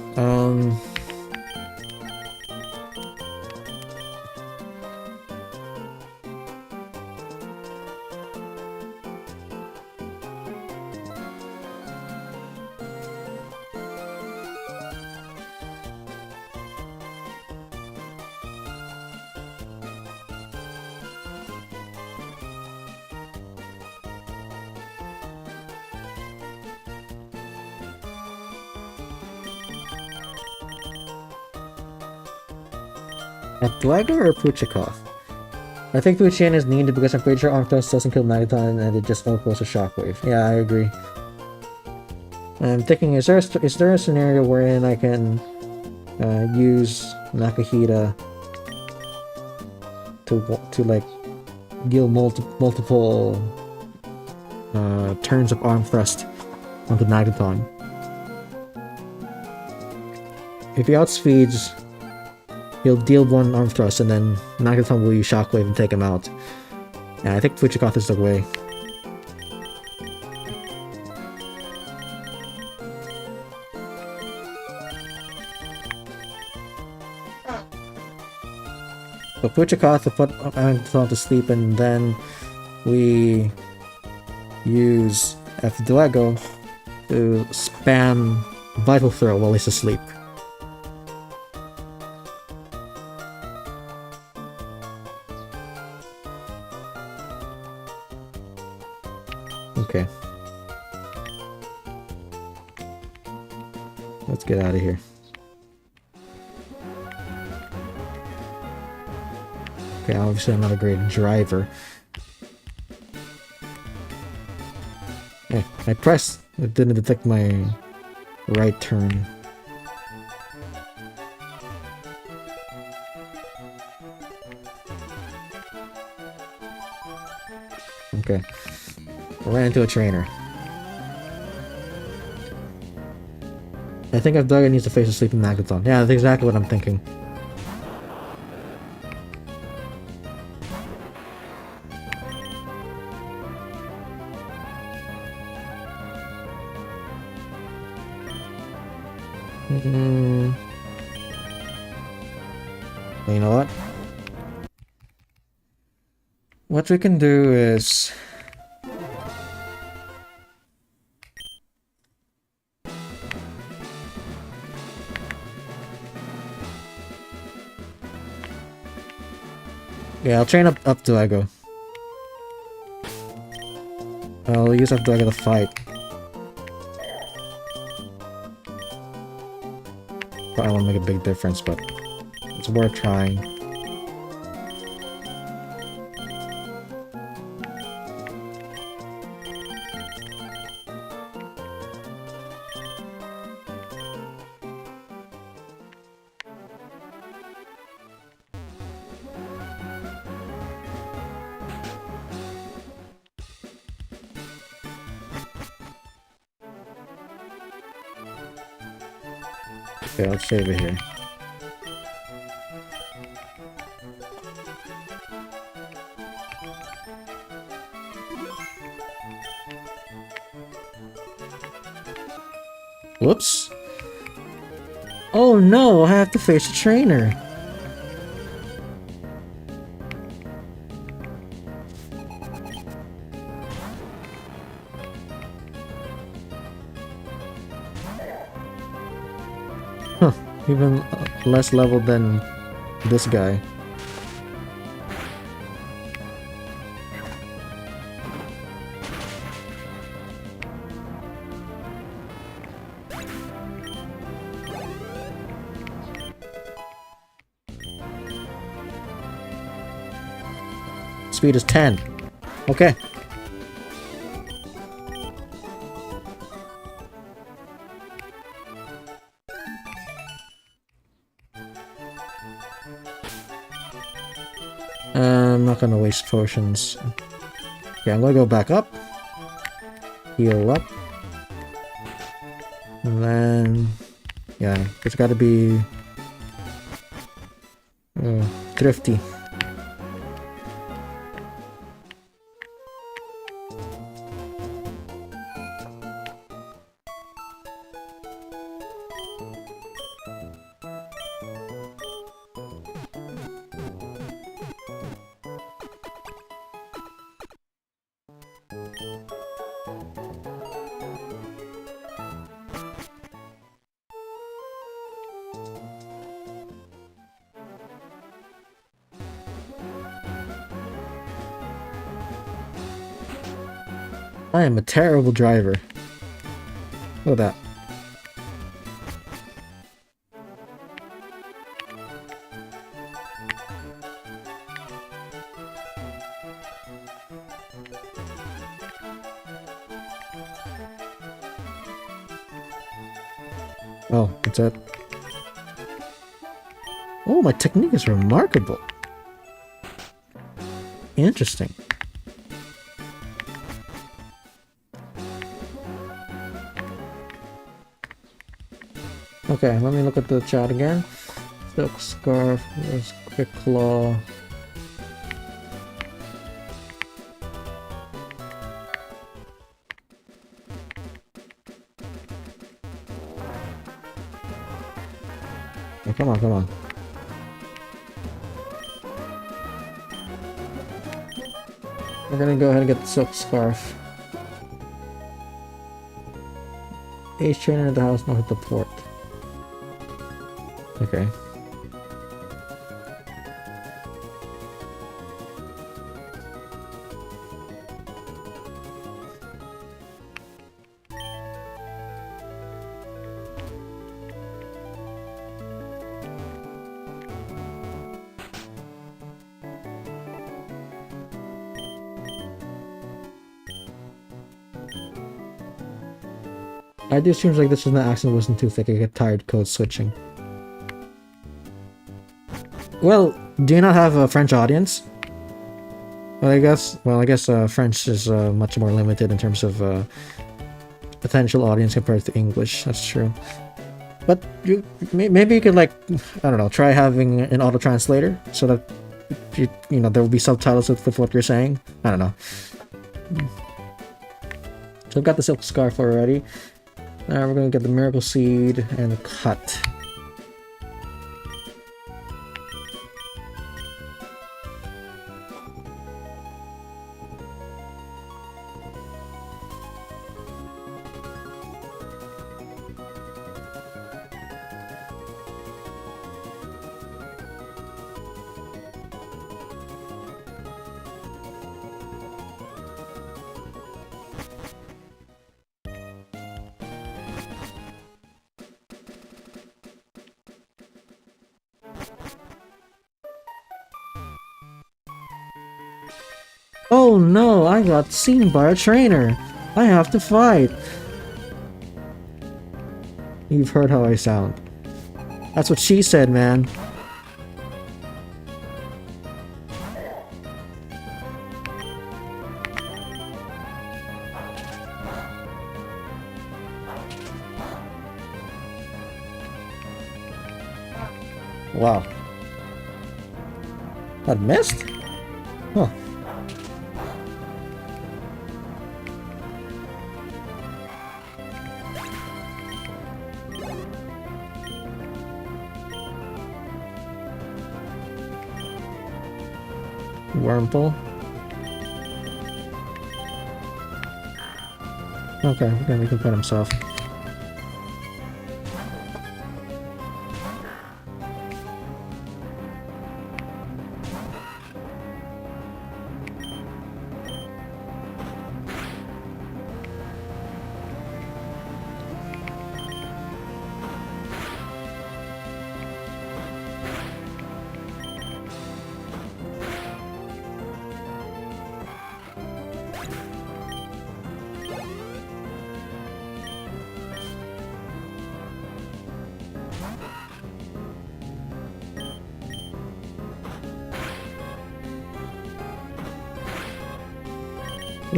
A: F-Dwego or Puchikoth? I think Fuchiana is needed because I'm pretty sure Arm Thrust doesn't kill Magneton and it just opens a Shockwave. Yeah, I agree. I'm thinking, is there a scenario wherein I can use Nakahita to like deal multiple turns of Arm Thrust onto Magneton? If he outspeeds, he'll deal one Arm Thrust and then Magneton will use Shockwave and take him out. Yeah, I think Fuchikoth is the way. So Puchikoth will put Magneton to sleep and then we use F-Dwego to spam Vital Throw while he's asleep. Okay. Let's get out of here. Okay, obviously I'm not a great driver. Yeah, I pressed. It didn't detect my right turn. Okay. I ran into a trainer. I think F-Dwego needs to face a sleeping Magneton. Yeah, that's exactly what I'm thinking. You know what? What we can do is... yeah, I'll train up F-Dwego. I'll use F-Dwego to fight. Probably won't make a big difference, but it's worth trying. Okay, let's save it here. Whoops. Oh no, I have to face a trainer. Huh, even less level than this guy. Speed is 10. Okay. I'm not gonna waste potions. Okay, I'm gonna go back up. Heal up. And then... yeah, it's gotta be... thrifty. I am a terrible driver. Look at that. Oh, that's it. Oh, my technique is remarkable. Interesting. Okay, let me look at the chat again. Silk Scarf, there's Quick Claw. Oh, come on, come on. We're gonna go ahead and get the Silk Scarf. H trainer at the house, not at the port. Okay. I do seems like this was an accent wasn't too thick. I get tired code switching. Well, do you not have a French audience? Well, I guess French is much more limited in terms of potential audience compared to English. That's true. But maybe you could, like, I don't know, try having an auto translator so that you know there will be subtitles with what you're saying. I don't know. So I've got the Silk Scarf already. Now we're gonna get the Miracle Seed and the Cut. Oh no, I got seen by a trainer. I have to fight. You've heard how I sound. That's what she said, man. Wow. That missed? Huh. Wormple. Okay, then he can pet himself.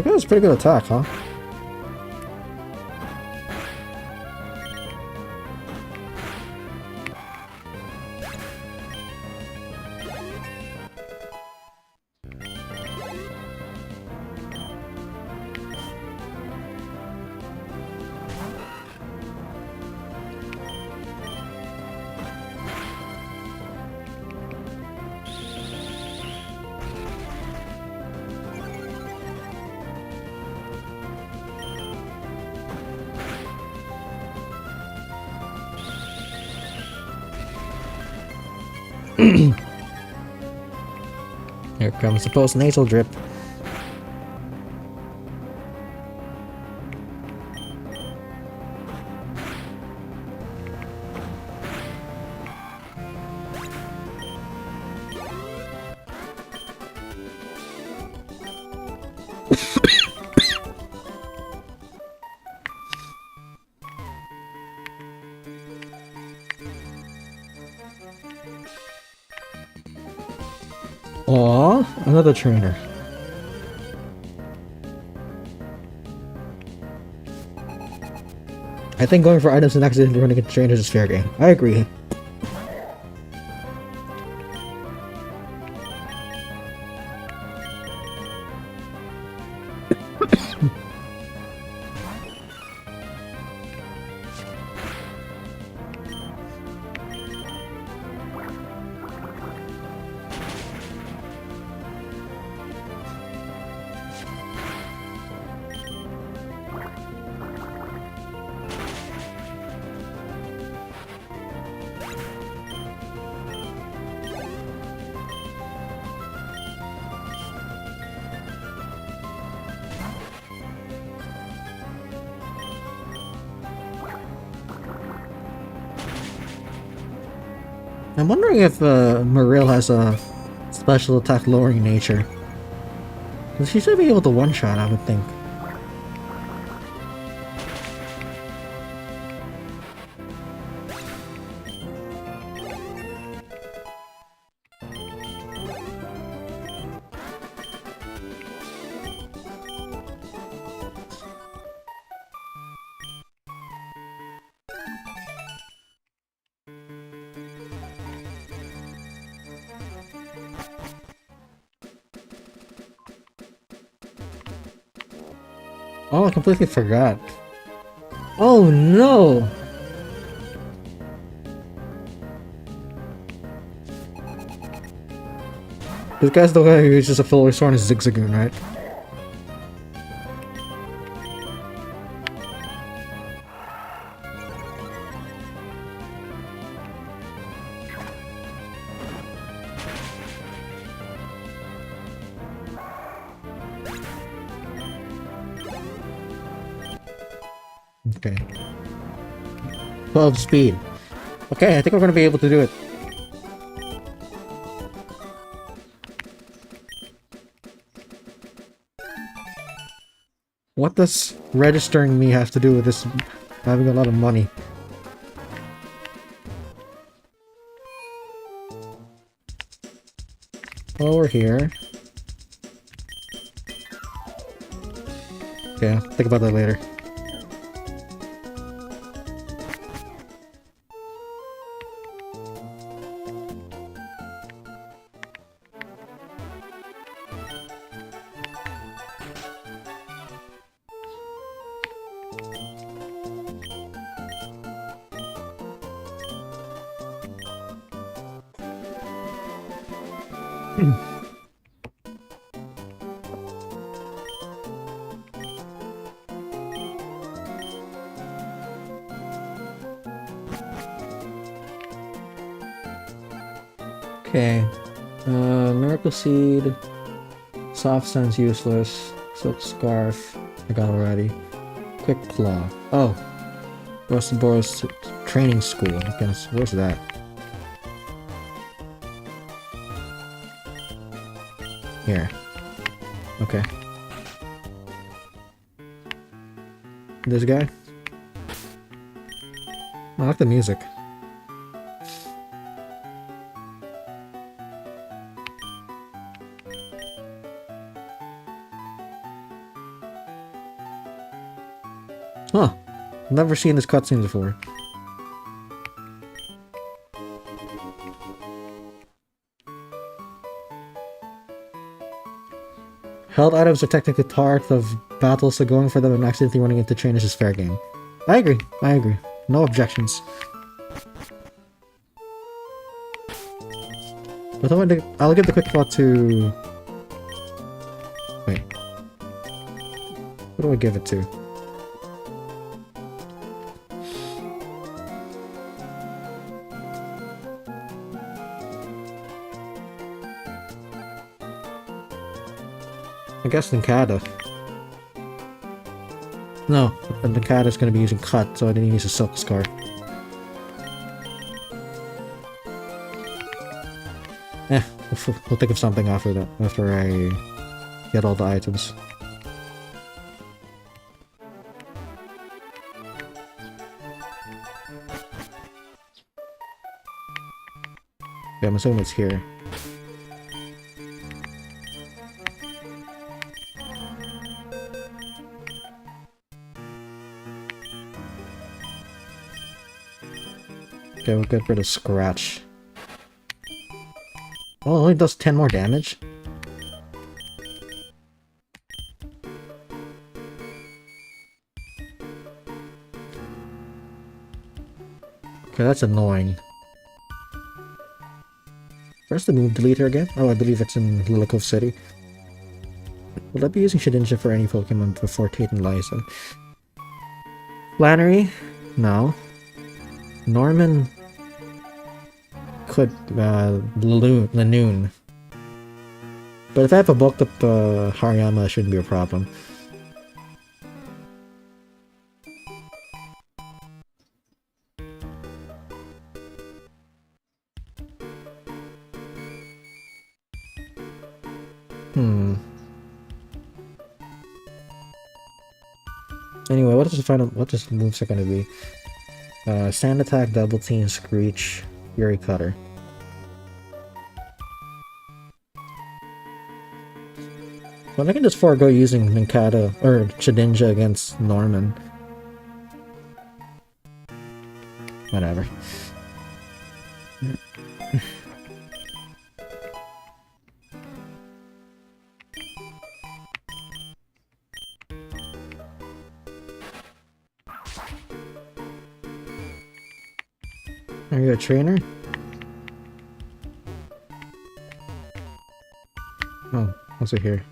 A: You got a pretty good attack, huh? Here comes the post-nasal drip. Aww, another trainer. I think going for items and accidentally running into trainers is fair game. I agree. I'm wondering if Maril has a special attack lowering nature. She should be able to one-shot, I would think. Oh, I completely forgot. Oh no! This guy's the guy who uses a full sword and Zigzagoon, right? Okay. 12 speed. Okay, I think we're gonna be able to do it. What does registering me have to do with this having a lot of money? Well, we're here. Okay, I'll think about that later. Okay. Miracle Seed. Soft Sense useless. Silk Scarf. I got already. Quick Claw. Oh. Boros Training School. I guess. Where's that? Here. Okay. This guy? I like the music. Huh. Never seen this cutscene before. Held items are technically part of battles, so going for them and accidentally running into trainers is fair game. I agree. I agree. No objections. But I'll give the quick thought to... Wait. What do I give it to? I guess Ninkata. No, Ninkata's gonna be using Cut, so I didn't use a Silk Scar. We'll think of something after that, after I get all the items. Yeah, I'm assuming it's here. Okay, we'll get rid of Scratch. Oh, it only does 10 more damage? Okay, that's annoying. Where's the move deleter again? Oh, I believe it's in Lilikov City. Will I be using Shedinja for any Pokemon before Tate and Liza? Flannery? No. Norman? Could, Lanoon. But if I have a bulked up Hariyama, it shouldn't be a problem. Anyway, what is the moveset gonna be? Sand Attack, Double Team, Screech, Fury Cutter. Well, I can just forego using Ninkata or Shedinja against Norman. Whatever. Are you a trainer? Oh, what's it here?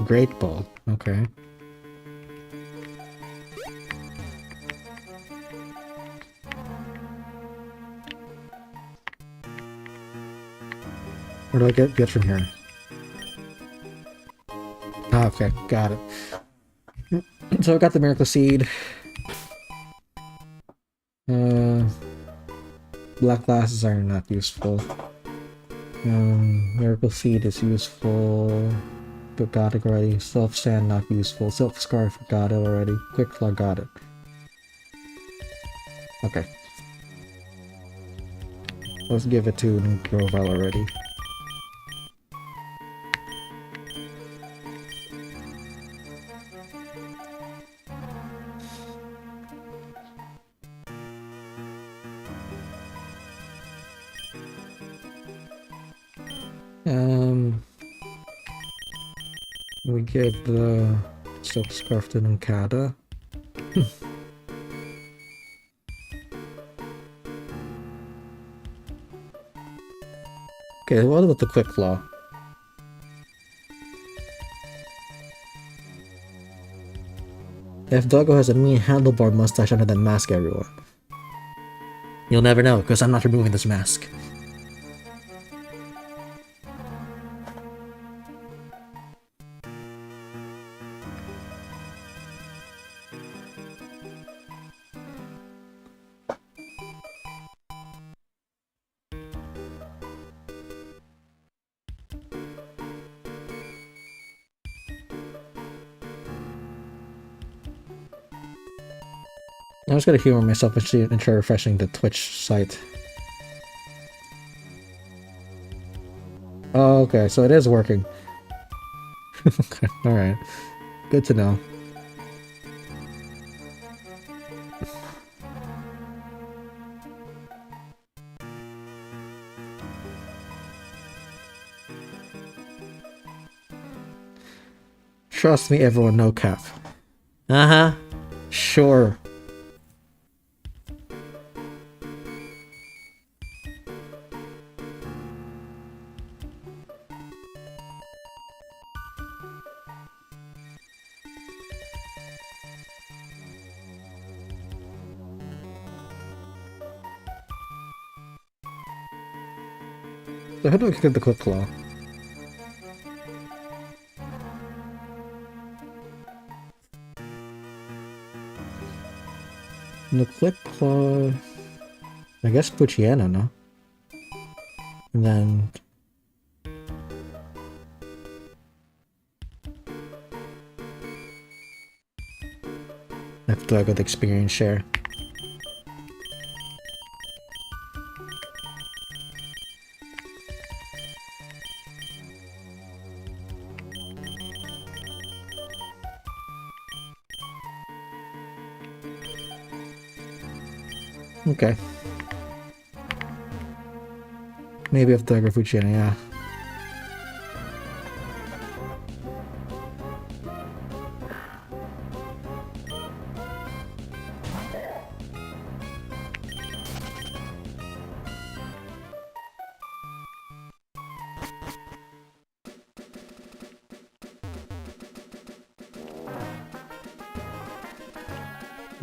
A: Great Ball. Okay. Where do I get from here? Ah, okay, got it. So I got the Miracle Seed. Black glasses are not useful. Miracle Seed is useful. But got it already. Self Sand not useful. Silk Scarf got it already. Quick Claw got it. Okay. Let's give it to Grovyle already. We give the Silk Scarf to Ninkata. Okay, what about the Quick Claw? If Doggo has a mean handlebar mustache under that mask, everyone. You'll never know, because I'm not removing this mask. I'm just gonna humor myself and try refreshing the Twitch site. Oh, okay, so it is working. Okay, alright. Good to know. Trust me, everyone, no cap. Uh-huh. Sure. So how do I get the Quick Claw? The Quick Claw... I guess Puchiana, no? And then... After I got the experience share. Okay. Maybe after Puchiana, yeah.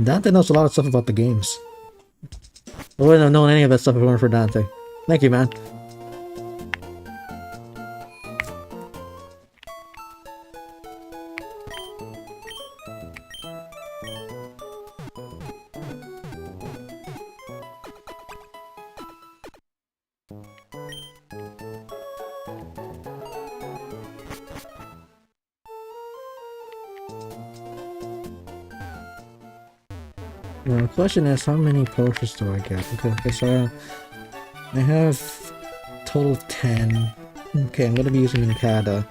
A: Dante knows a lot of stuff about the games. I wouldn't have known any of that stuff if it weren't for Dante. Thank you, man. The question is, how many potions do I get? Okay, so I have a total of 10. Okay, I'm gonna be using Mikada.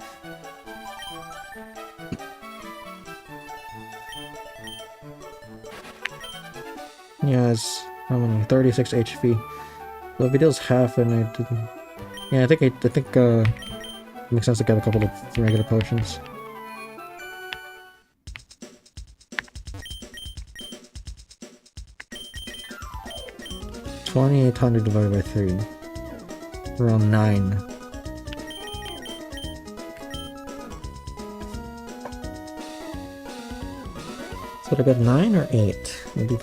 A: Yes, how many? 36 HP. So if he deals half and I didn't... Yeah, I think it makes sense to get a couple of regular potions. $2,800 divided by 3. Around 9. So I got 9 or 8? Maybe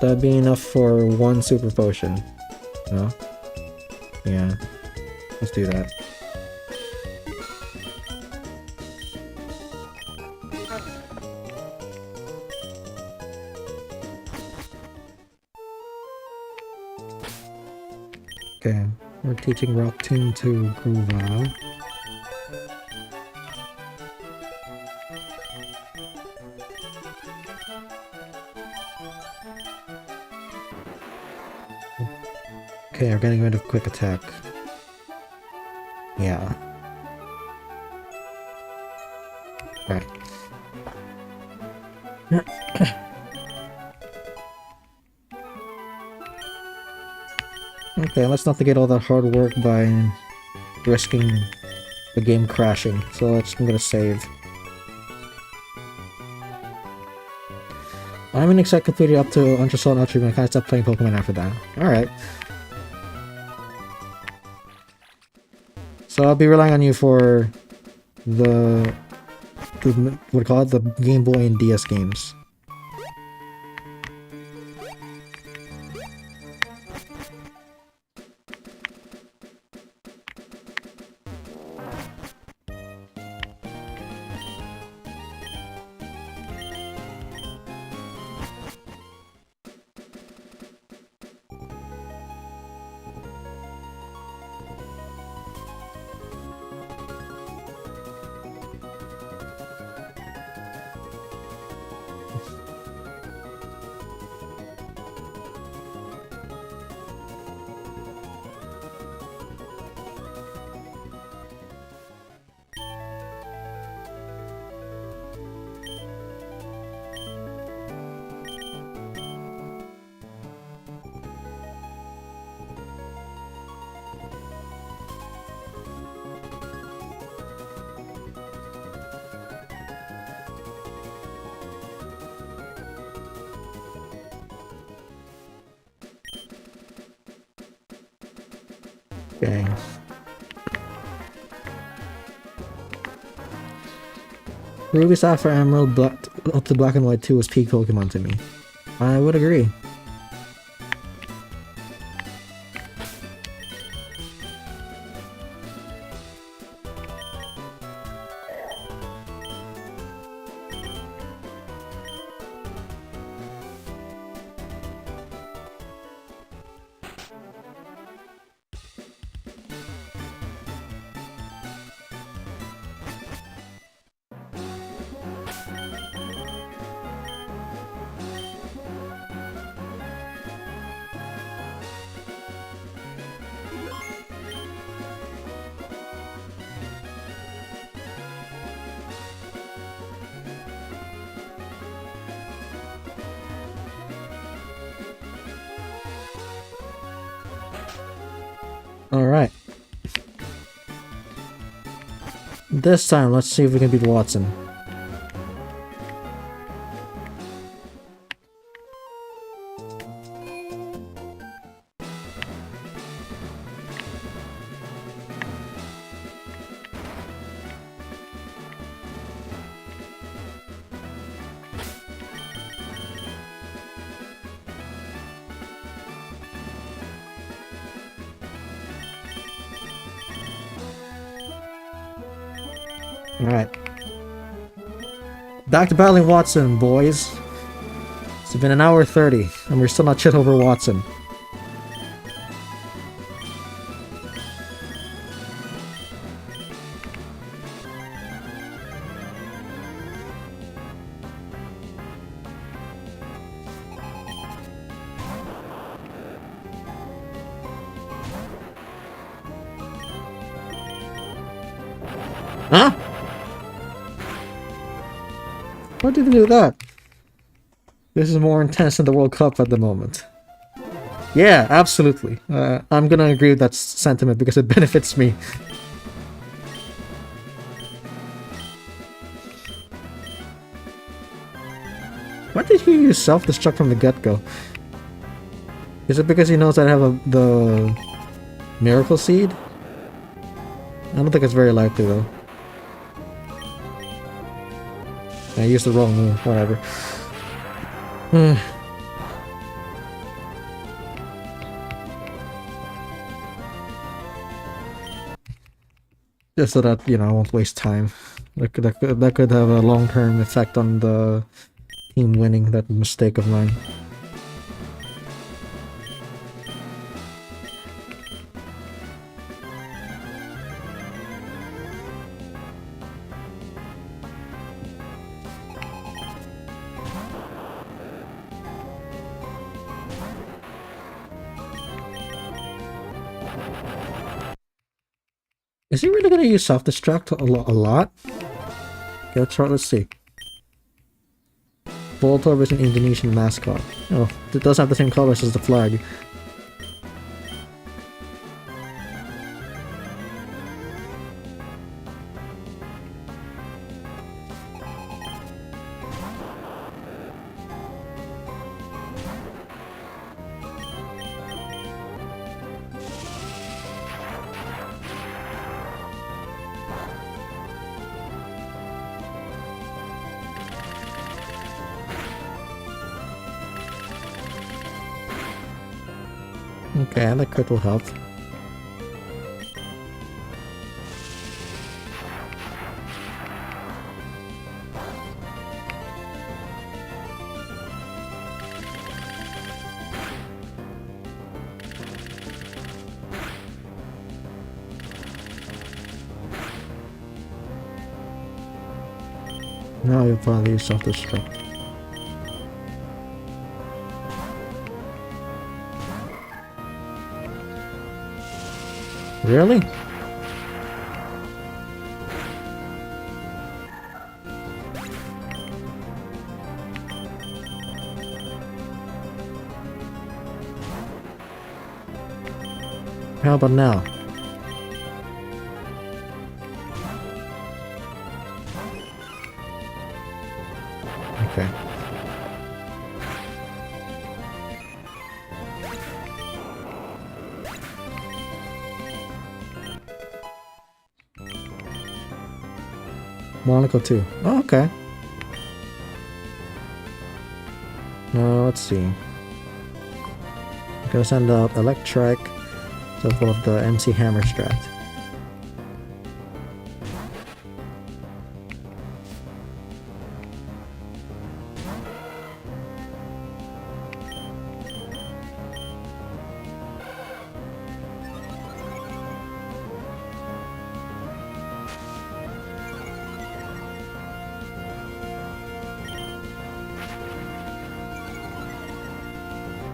A: that'd be enough for one super potion. No? Yeah. Let's do that. Okay, we're teaching Rock Tomb to Gruva. Okay, we're getting rid of Quick Attack. Yeah. Right. Okay, let's not get all that hard work by risking the game crashing. So I'm gonna save. I'm an exec completed up to Ultra Soul and Ultra Beam. I kinda stopped playing Pokemon after that. Alright. So I'll be relying on you for the what do you call it? The Game Boy and DS games. Okay. Ruby, Sapphire, Emerald, up to Black and White 2 was peak Pokemon to me. I would agree. Alright. This time, let's see if we can beat Watson. Alright. Back to battling Watson, boys. It's been an hour 30, and we're still not shit over Watson. Huh? Why did they do that? This is more intense than the World Cup at the moment. Yeah, absolutely. I'm gonna agree with that sentiment because it benefits me. Why did he use self-destruct from the get-go? Is it because he knows that I have the Miracle Seed? I don't think it's very likely though. I used the wrong move, whatever. Just so that, you know, I won't waste time. That could have a long-term effect on the team winning, that mistake of mine. Is he really gonna use self-destruct a lot? Okay, let's see. Voltorb is an Indonesian mascot. Oh, it does have the same colors as the flag. Okay, that crit will help. Now you'll probably use self-destruct. Really? How about now? Okay. Monaco too. Oh, okay. Let's see. I'm gonna send out Electric to both the MC Hammer strat.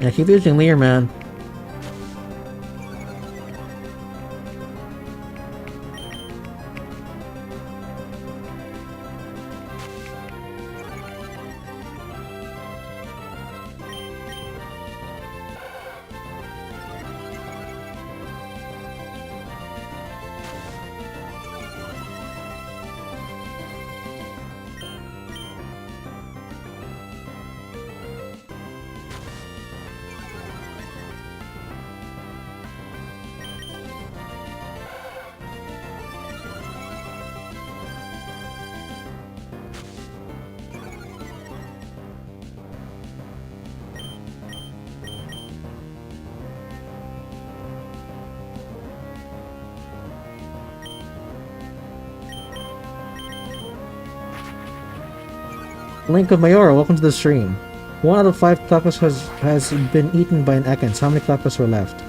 A: Yeah, keep using Leer, man. Link of Mayora, welcome to the stream. 1 out of 5 Clapus has been eaten by an Ekans. How many Clapus were left?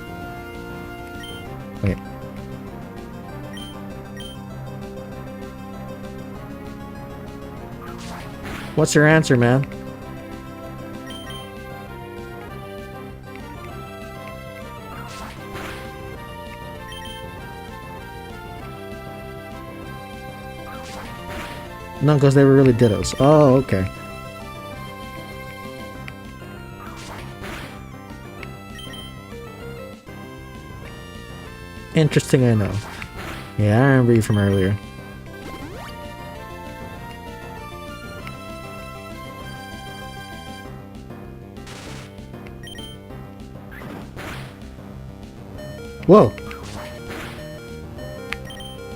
A: Wait. What's your answer, man? No, because they were really dittos. Oh, okay. Interesting, I know. Yeah, I remember you from earlier. Whoa!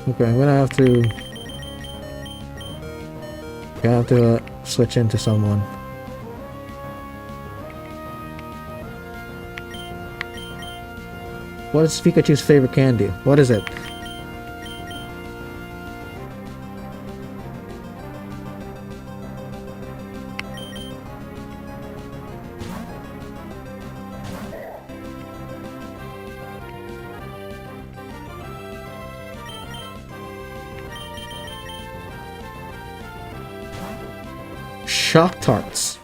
A: Okay, I'm gonna have to switch into someone. What is Pikachu's favorite candy? What is it? Shock Tarts.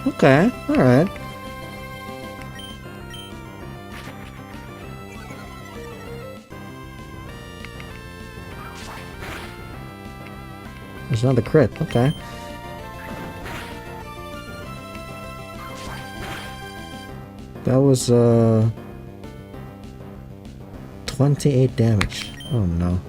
A: Okay, alright. There's another crit, okay. That was 28 damage. Oh no.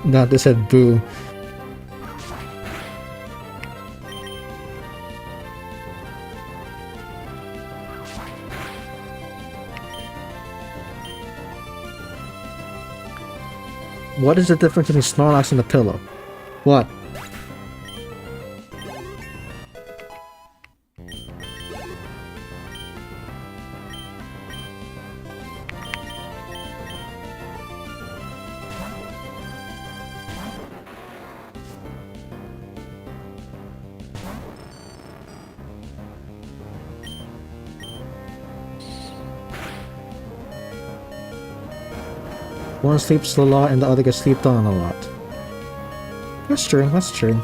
A: Not this said boo. What is the difference between Snorlax and the pillow? What? One sleeps a lot and the other gets slept on a lot. That's true, that's true.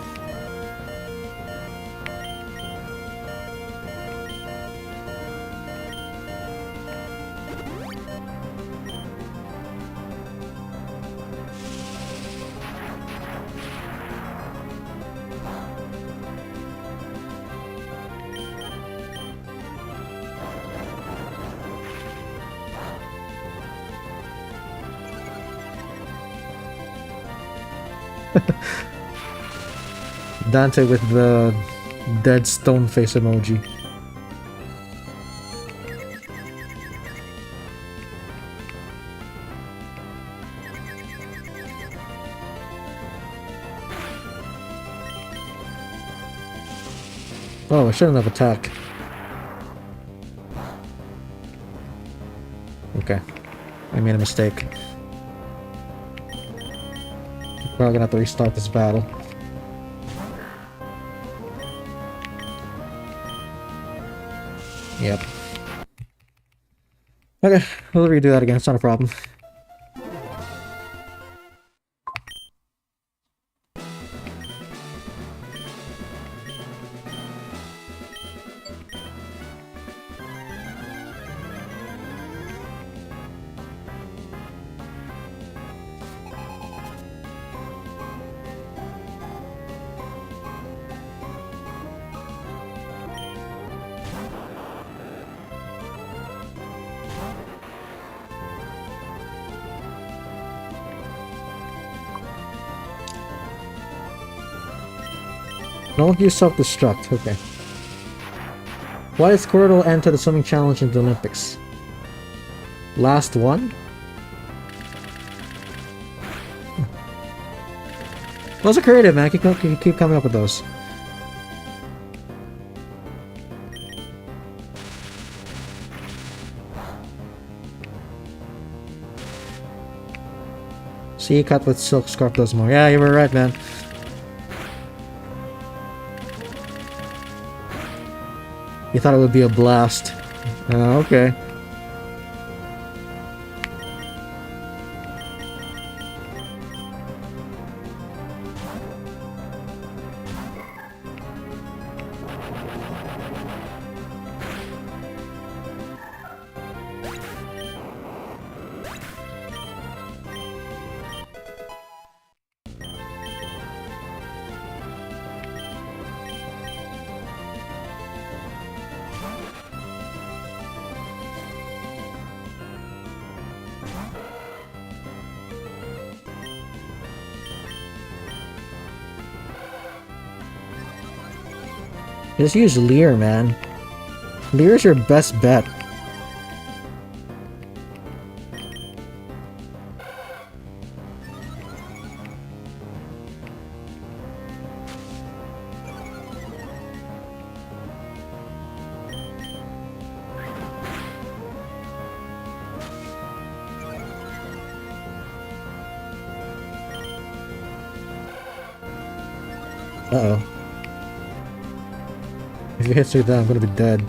A: Dante with the dead stone face emoji. Oh, I shouldn't have attacked. Okay. I made a mistake. Probably gonna have to restart this battle. Yep. Okay, we'll redo that again, it's not a problem. Don't use self-destruct, okay. Why does Squirtle enter the swimming challenge in the Olympics? Last one? Those are creative, man. Keep coming up with those. See, cut with silk scarf does more. Yeah, you were right, man. You thought it would be a blast. Okay. Just use Leer, man. Leer's your best bet. Uh-oh. If he hits me then I'm gonna be dead.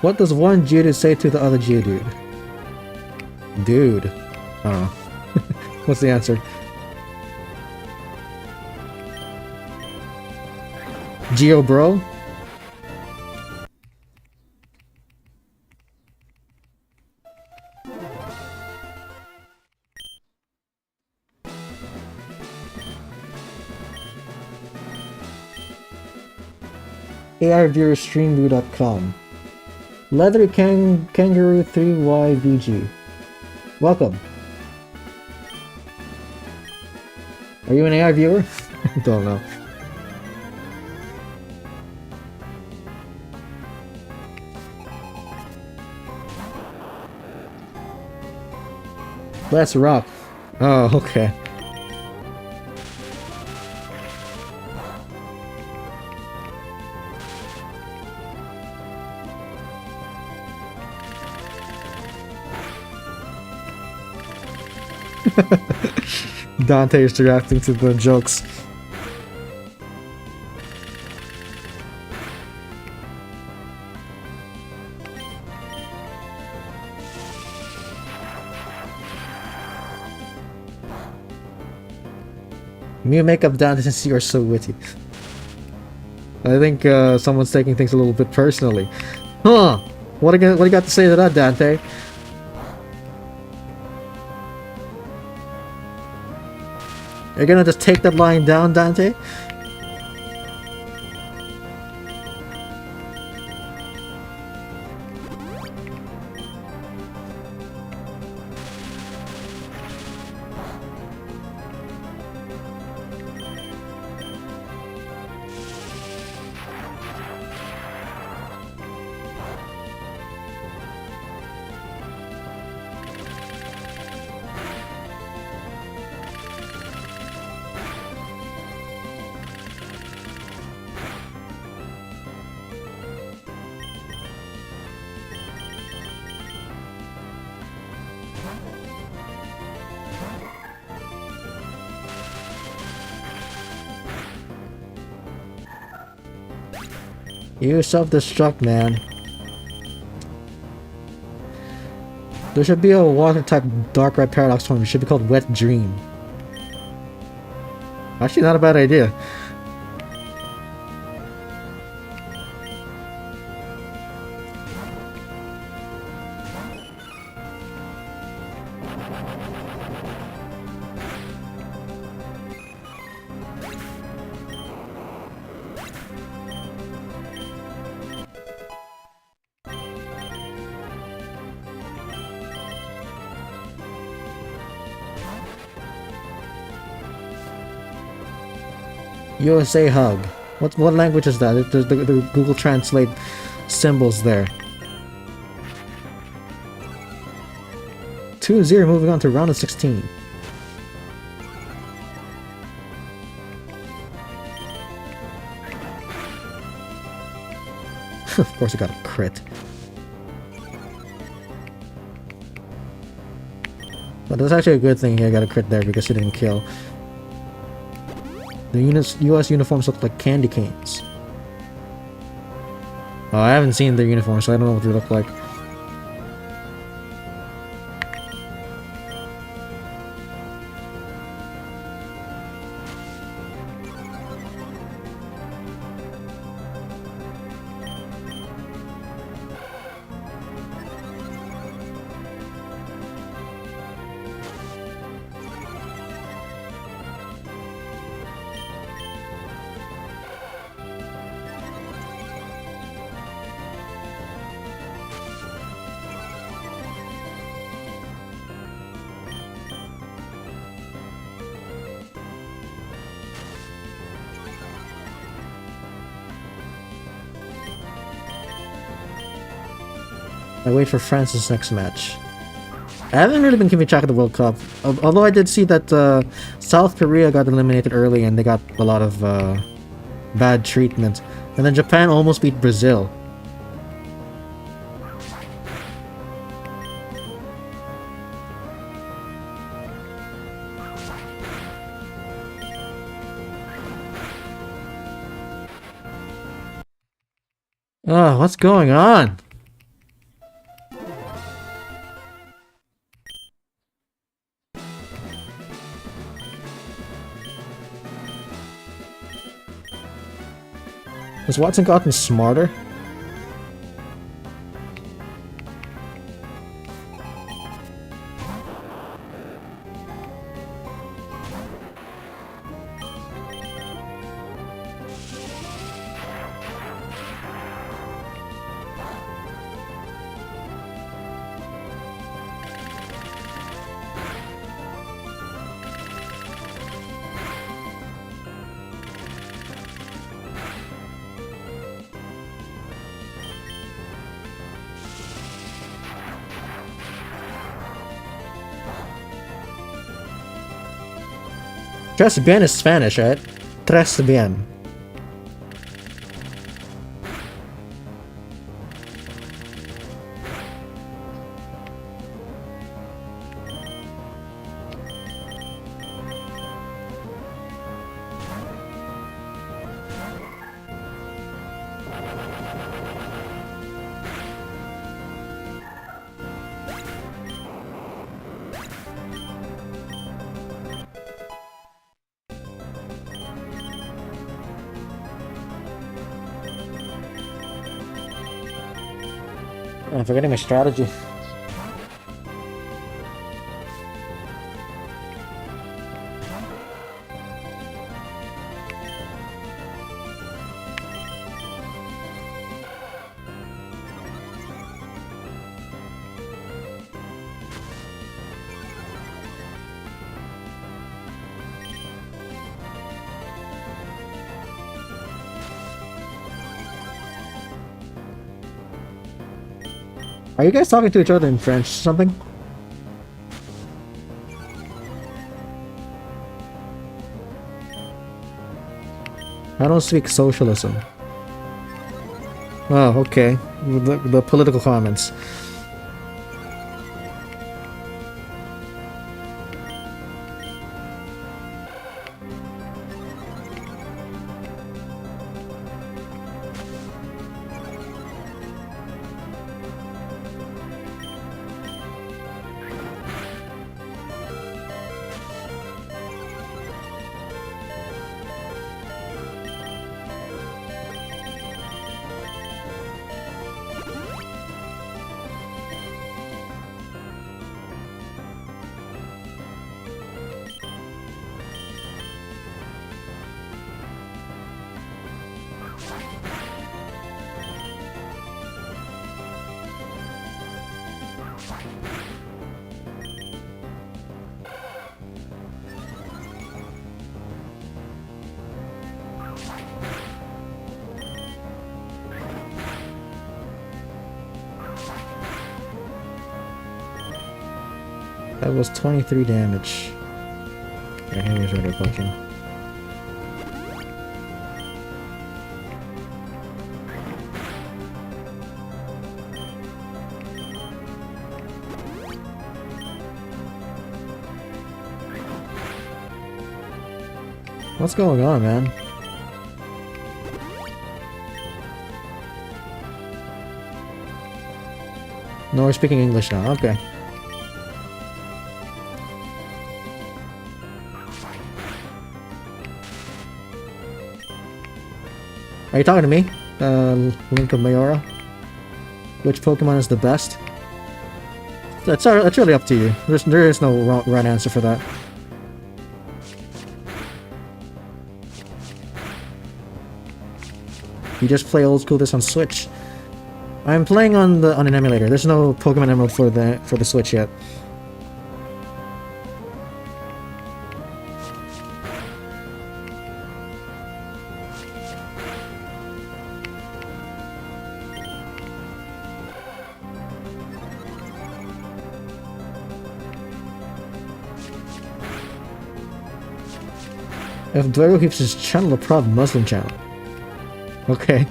A: What does one Geodude say to the other Geodude? Dude. I don't know. What's the answer? Geo bro? ARViewerStreamView.com Leathery Kangaroo 3YVG. Welcome. Are you an AI viewer? Don't know. Let's rock. Oh, okay. Dante is reacting to the jokes. New makeup, Dante, since you're so witty. I think someone's taking things a little bit personally. Huh? What do you got to say to that, Dante? You're gonna just take that line down, Dante? You self-destruct, man. There should be a water-type dark red paradox form. It should be called Wet Dream. Actually, not a bad idea. USA hug. What language is that? There's the Google Translate symbols there. 2-0, moving on to round of 16. Of course, I got a crit. But that's actually a good thing I got a crit there because he didn't kill. The US uniforms look like candy canes. Oh, I haven't seen their uniforms, so I don't know what they look like. I wait for France's next match. I haven't really been keeping track of the World Cup, although I did see that South Korea got eliminated early and they got a lot of bad treatment. And then Japan almost beat Brazil. Oh, what's going on? Has Watson gotten smarter? Tres bien is Spanish, right? Tres bien. I'm forgetting my strategy. Are you guys talking to each other in French or something? I don't speak socialism. Oh, okay. The political comments. That was 23 damage. Okay, here's regular potion. What's going on, man? No, we're speaking English now. Okay. Are you talking to me? Link of Mayora? Which Pokemon is the best? That's really up to you. There is no right answer for that. You just play old school this on Switch. I'm playing on an emulator. There's no Pokemon Emerald for the Switch yet. If DFuego keeps his channel a proud Muslim channel. Okay.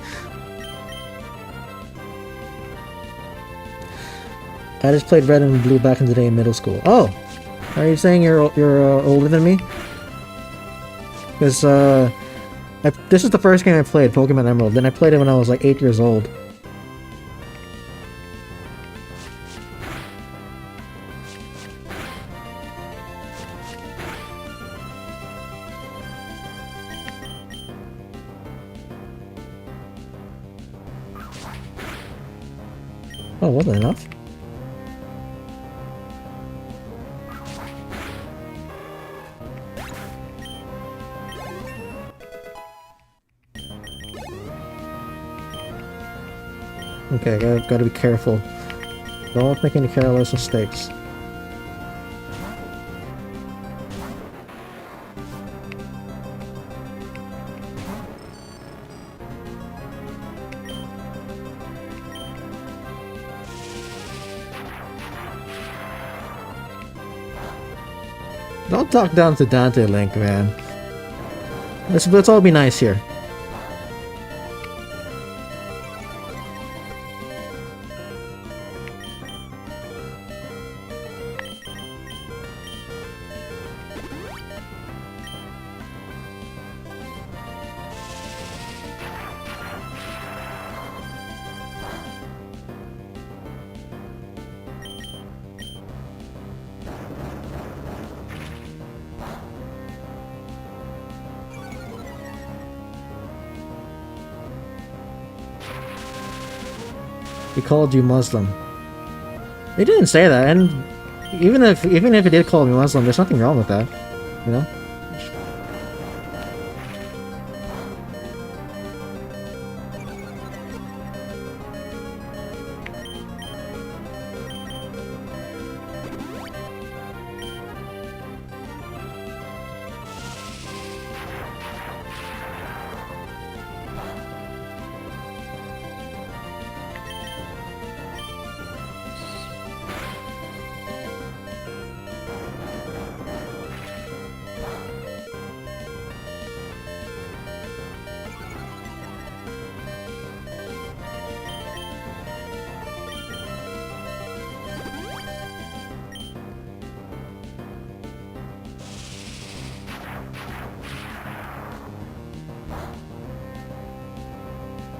A: I just played Red and Blue back in the day in middle school. Oh! Are you saying you're older than me? Because, this is the first game I played, Pokemon Emerald. Then I played it when I was like 8 years old. Oh, wasn't enough? Okay, gotta be careful. Don't make any careless mistakes. Don't talk down to Dante, Link, man. Let's all be nice here. He called you Muslim. He didn't say that, and even if he did call me Muslim, there's nothing wrong with that, you know?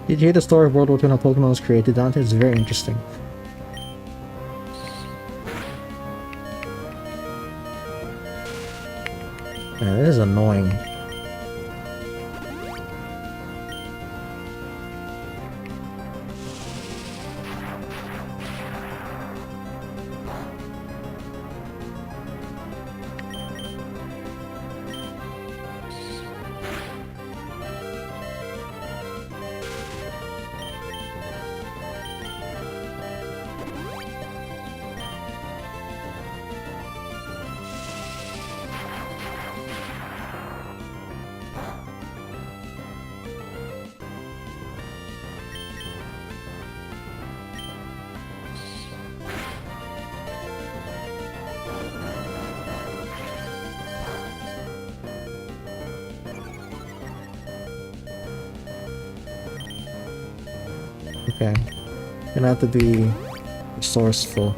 A: Did you hear the story of World War II and how Pokemon was created, Dante? It's very interesting. Yeah, this is annoying. Okay. Gonna have to be resourceful.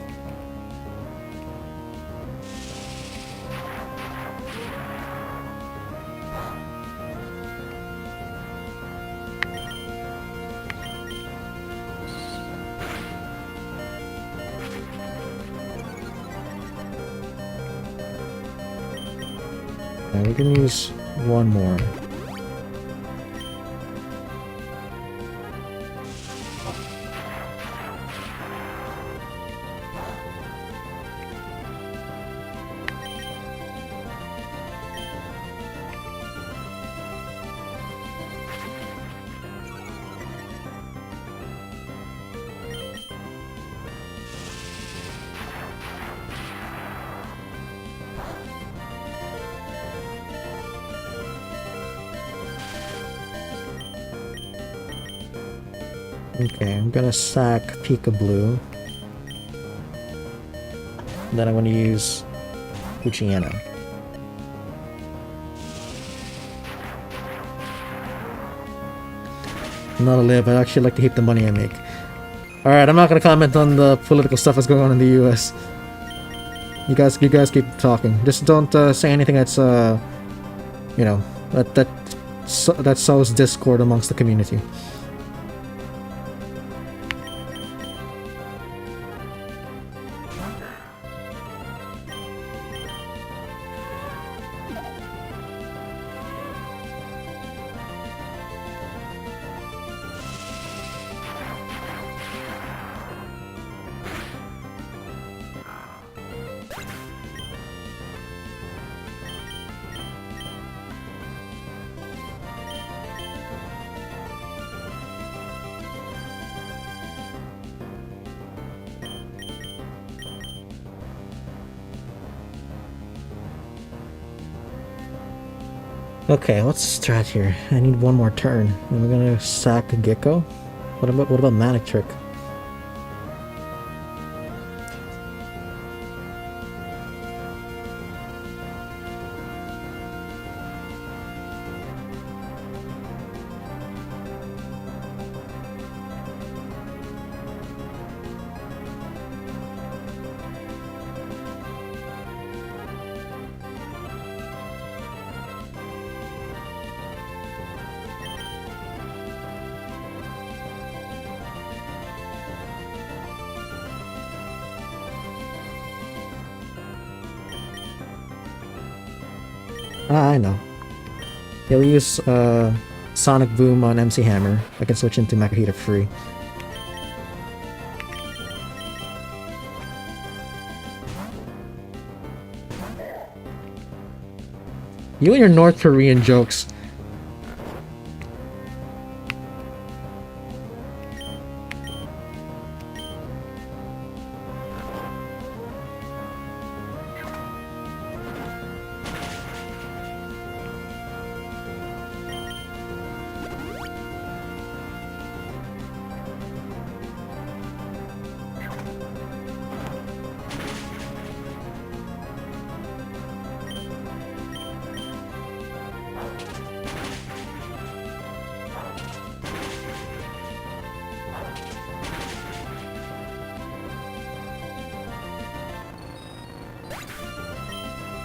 A: Okay, we can use one more. Okay, I'm gonna sack Peekaboo. Then I'm gonna use Luciano. Not a live, I'd actually like to keep the money I make. Alright, I'm not gonna comment on the political stuff that's going on in the US. You guys keep talking. Just don't say anything that's you know, that sows discord amongst the community. Okay, let's strat here. I need one more turn. And we're gonna sack a Gecko. What about Manic Trick? Ah, I know. He'll use Sonic Boom on MC Hammer. I can switch into Makahita free. You and your North Korean jokes.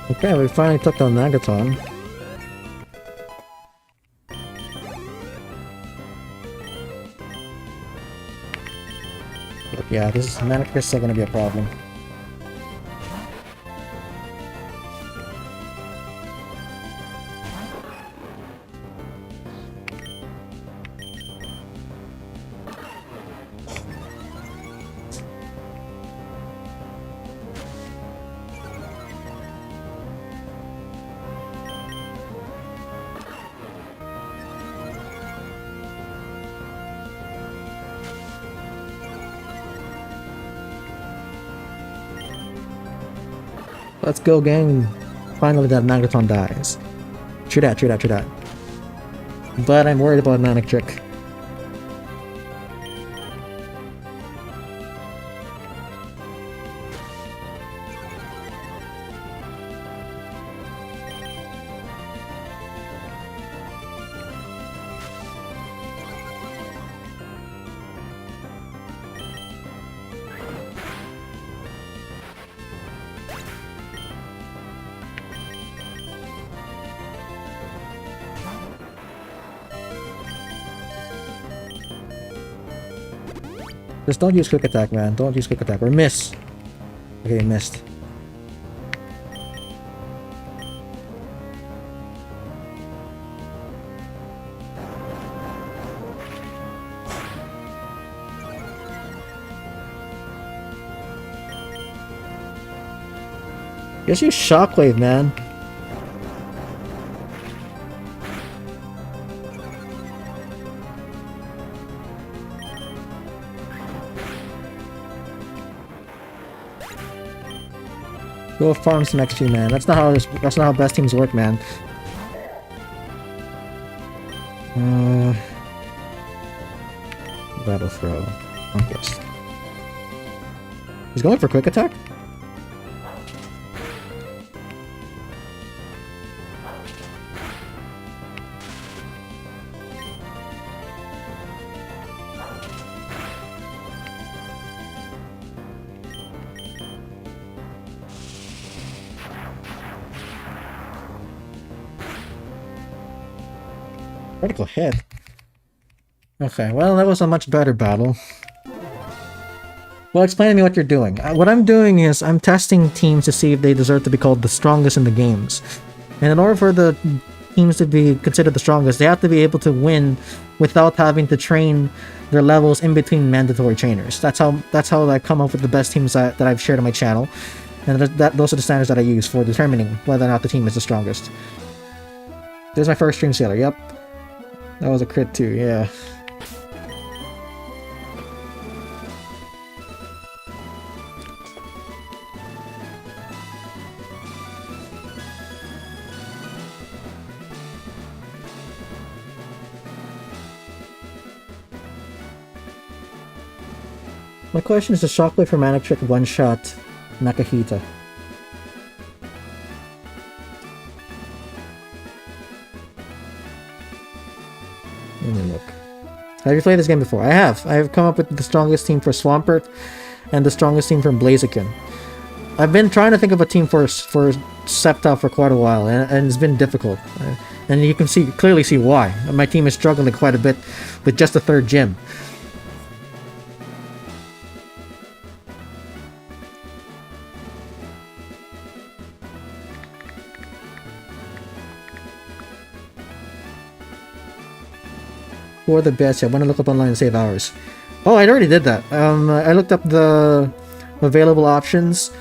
A: Okay, we finally took down Nagaton. But yeah, this is Manic Trick is still gonna be a problem. Let's go, gang. Finally, that Nagaton dies. True that, true that, true that. But I'm worried about Manic Trick. Just don't use quick attack, man. Don't use quick attack. Or miss. Okay, missed. Just use Shockwave, man. Go farm some XP, man. That's not how best teams work, man. Battle throw. Conquest. He's going for quick attack? Critical hit. Okay, well, that was a much better battle. Well, explain to me what you're doing. What I'm doing is I'm testing teams to see if they deserve to be called the strongest in the games. And in order for the teams to be considered the strongest, they have to be able to win without having to train their levels in between mandatory trainers. That's how I come up with the best teams that I've shared on my channel. And those are the standards that I use for determining whether or not the team is the strongest. There's my first stream sailor, yep. That was a crit too, yeah. My question is, the Shockwave for Manic Trick one-shot Nakahita? Let me look. Have you played this game before? I have. I have come up with the strongest team for Swampert and the strongest team from Blaziken. I've been trying to think of a team for Sceptile for quite a while, and it's been difficult. And you can clearly see why. My team is struggling quite a bit with just the third gym. Who are the best? I want to look up online and save hours. Oh, I already did that. I looked up the available options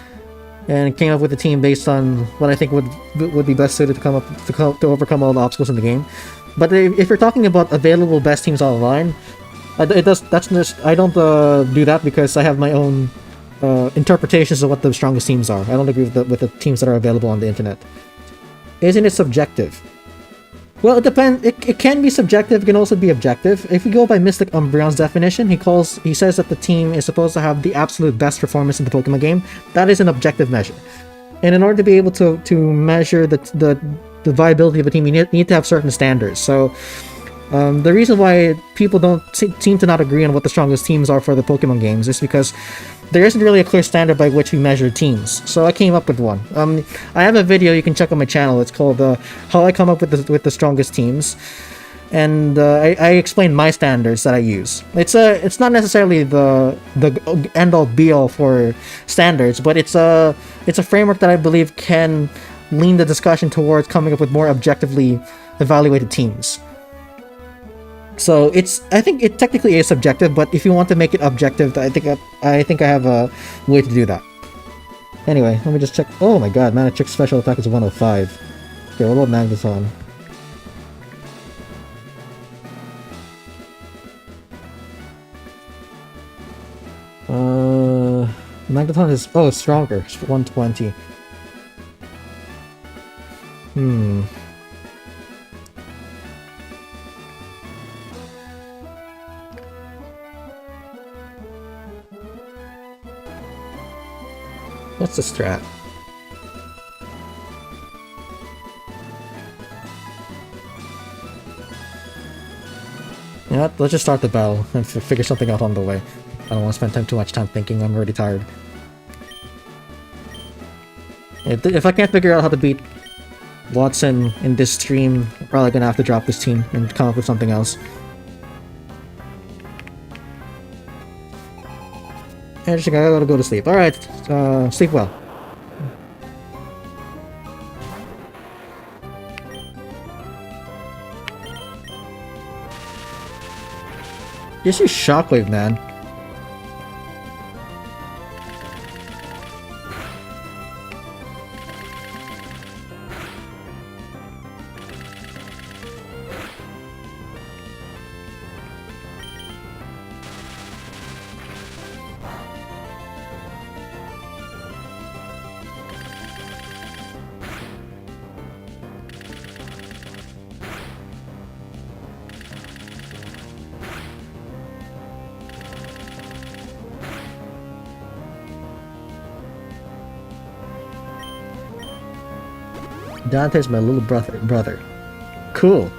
A: and came up with a team based on what I think would be best suited to overcome all the obstacles in the game. But if you're talking about available best teams online, I don't do that because I have my own interpretations of what the strongest teams are. I don't agree with the teams that are available on the internet. Isn't it subjective? Well, it depends. It can be subjective. It can also be objective. If we go by Mystic Umbreon's definition, he says that the team is supposed to have the absolute best performance in the Pokemon game. That is an objective measure. And in order to be able to measure the viability of a team, you need to have certain standards. So the reason why people don't seem to not agree on what the strongest teams are for the Pokemon games is because there isn't really a clear standard by which we measure teams. So I came up with one. I have a video you can check on my channel. It's called How I Come Up with the Strongest Teams. And I explain my standards that I use. It's not necessarily the end-all be-all for standards, but it's a framework that I believe can lean the discussion towards coming up with more objectively evaluated teams. So I think it technically is subjective, but if you want to make it objective, I think I have a way to do that. Anyway, let me just check. Oh my god, Mana Trick's special attack is 105. Okay, what about Magneton? Magneton is it's stronger. It's 120. What's the strat? Yeah, let's just start the battle and figure something out on the way. I don't want to spend too much time thinking. I'm already tired. If I can't figure out how to beat Watson in this stream, I'm probably gonna have to drop this team and come up with something else. Interesting, I gotta go to sleep. Alright, sleep well. Just use Shockwave, man. Dante's my little brother. Cool.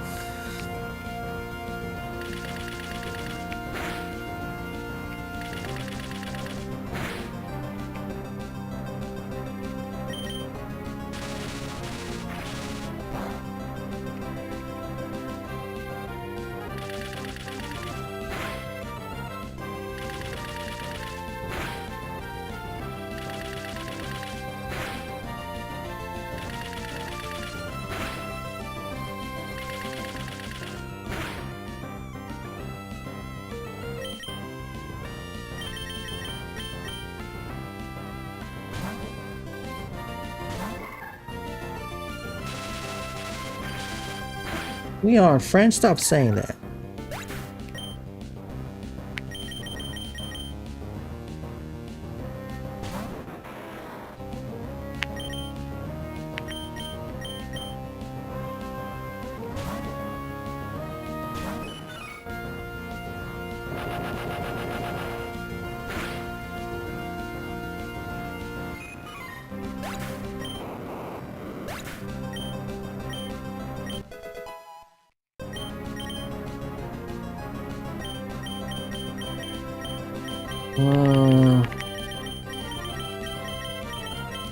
A: We are friends. Stop saying that.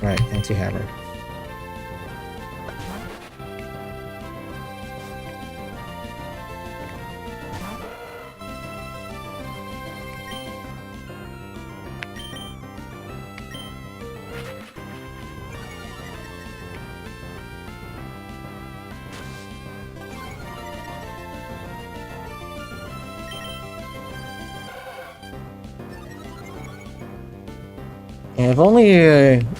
A: Right, anti-hammer. And if only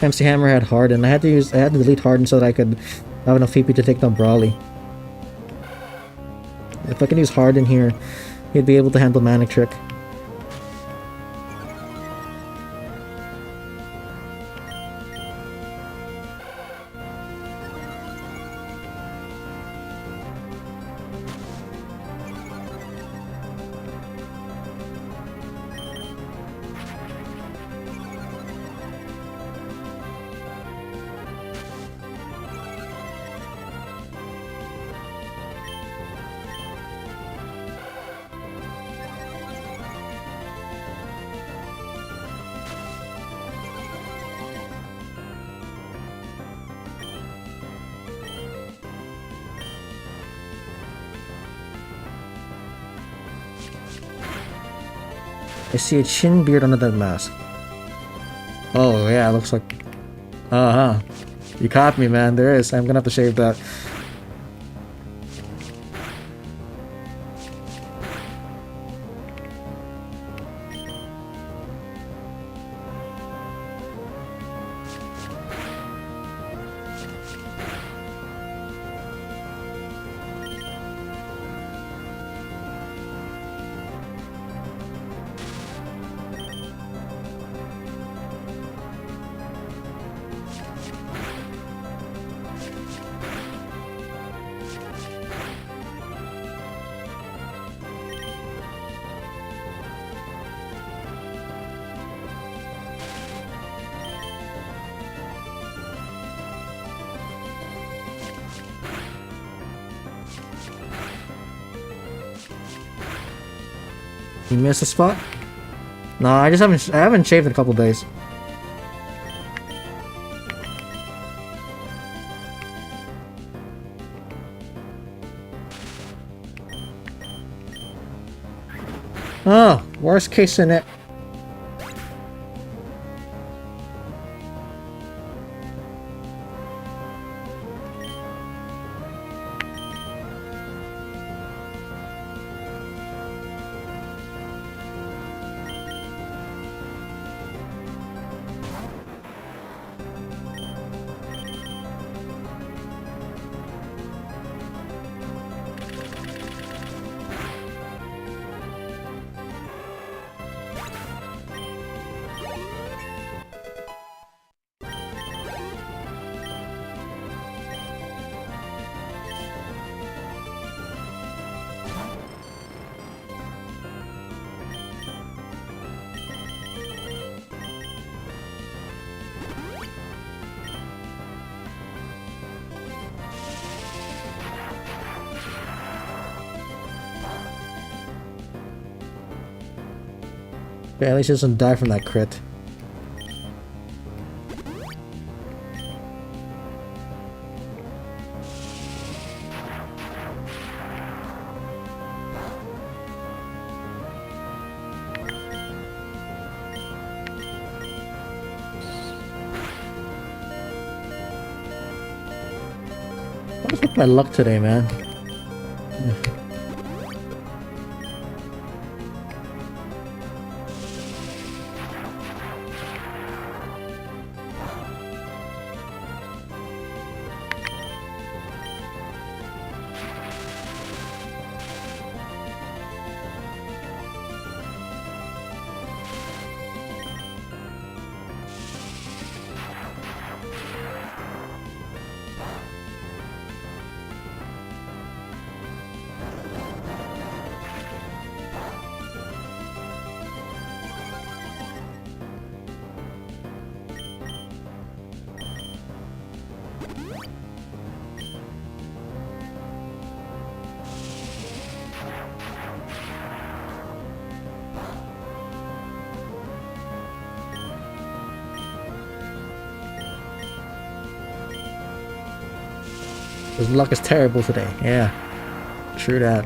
A: MC Hammer had Harden. I had to delete Harden so that I could have enough PP to take down Brawly. If I can use Harden here, he'd be able to handle Manic Trick. I see a chin beard under that mask. Oh yeah, looks like... Uh-huh. You caught me, man. There is. I'm gonna have to shave that. You missed a spot? No, I haven't shaved in a couple days. Oh, worst case scenario. Yeah, at least he doesn't die from that crit. What's with my luck today, man? His luck is terrible today. Yeah, true that.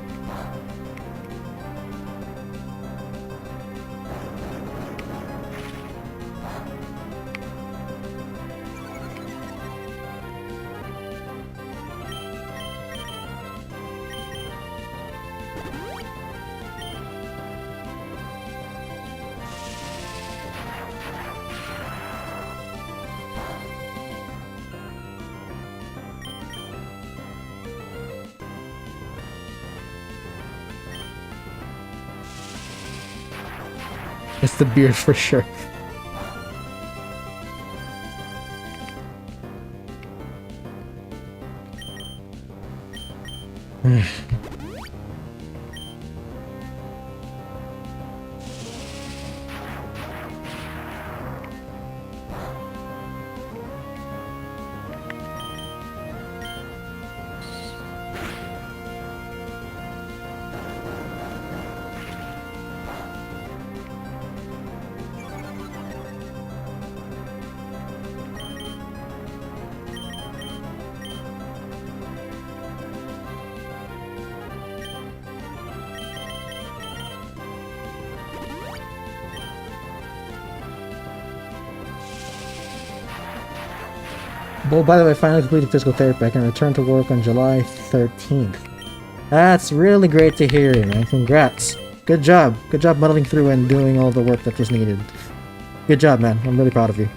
A: It's the beard for sure. Well, by the way, I finally completed physical therapy. I can return to work on July 13th. That's really great to hear, man. Congrats. Good job. Good job muddling through and doing all the work that was needed. Good job, man. I'm really proud of you.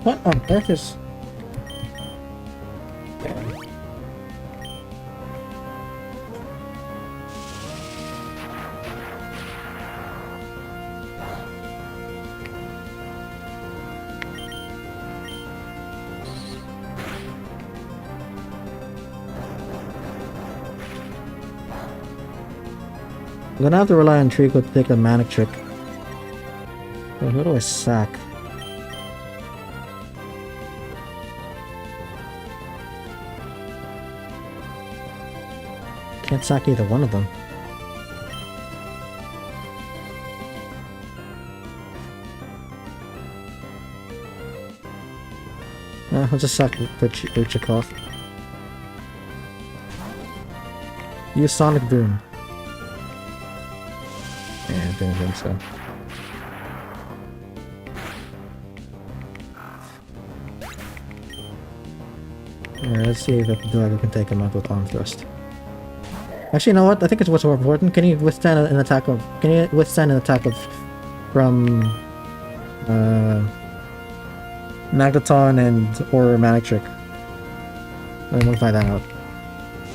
A: What on earth is... I'm gonna have to rely on Trico to take the manic trick. Well, who do I sack? Can't sack either one of them. I'll just sack Uchikov. Use Sonic Boom. Yeah, I didn't think so. Alright, let's see if DFuego can take him out with Arm Thrust. Actually, you know what? I think it's what's more important. Can you withstand an attack of... Can you withstand an attack of... From... Magneton and... Or Manic Trick? I want to find that out.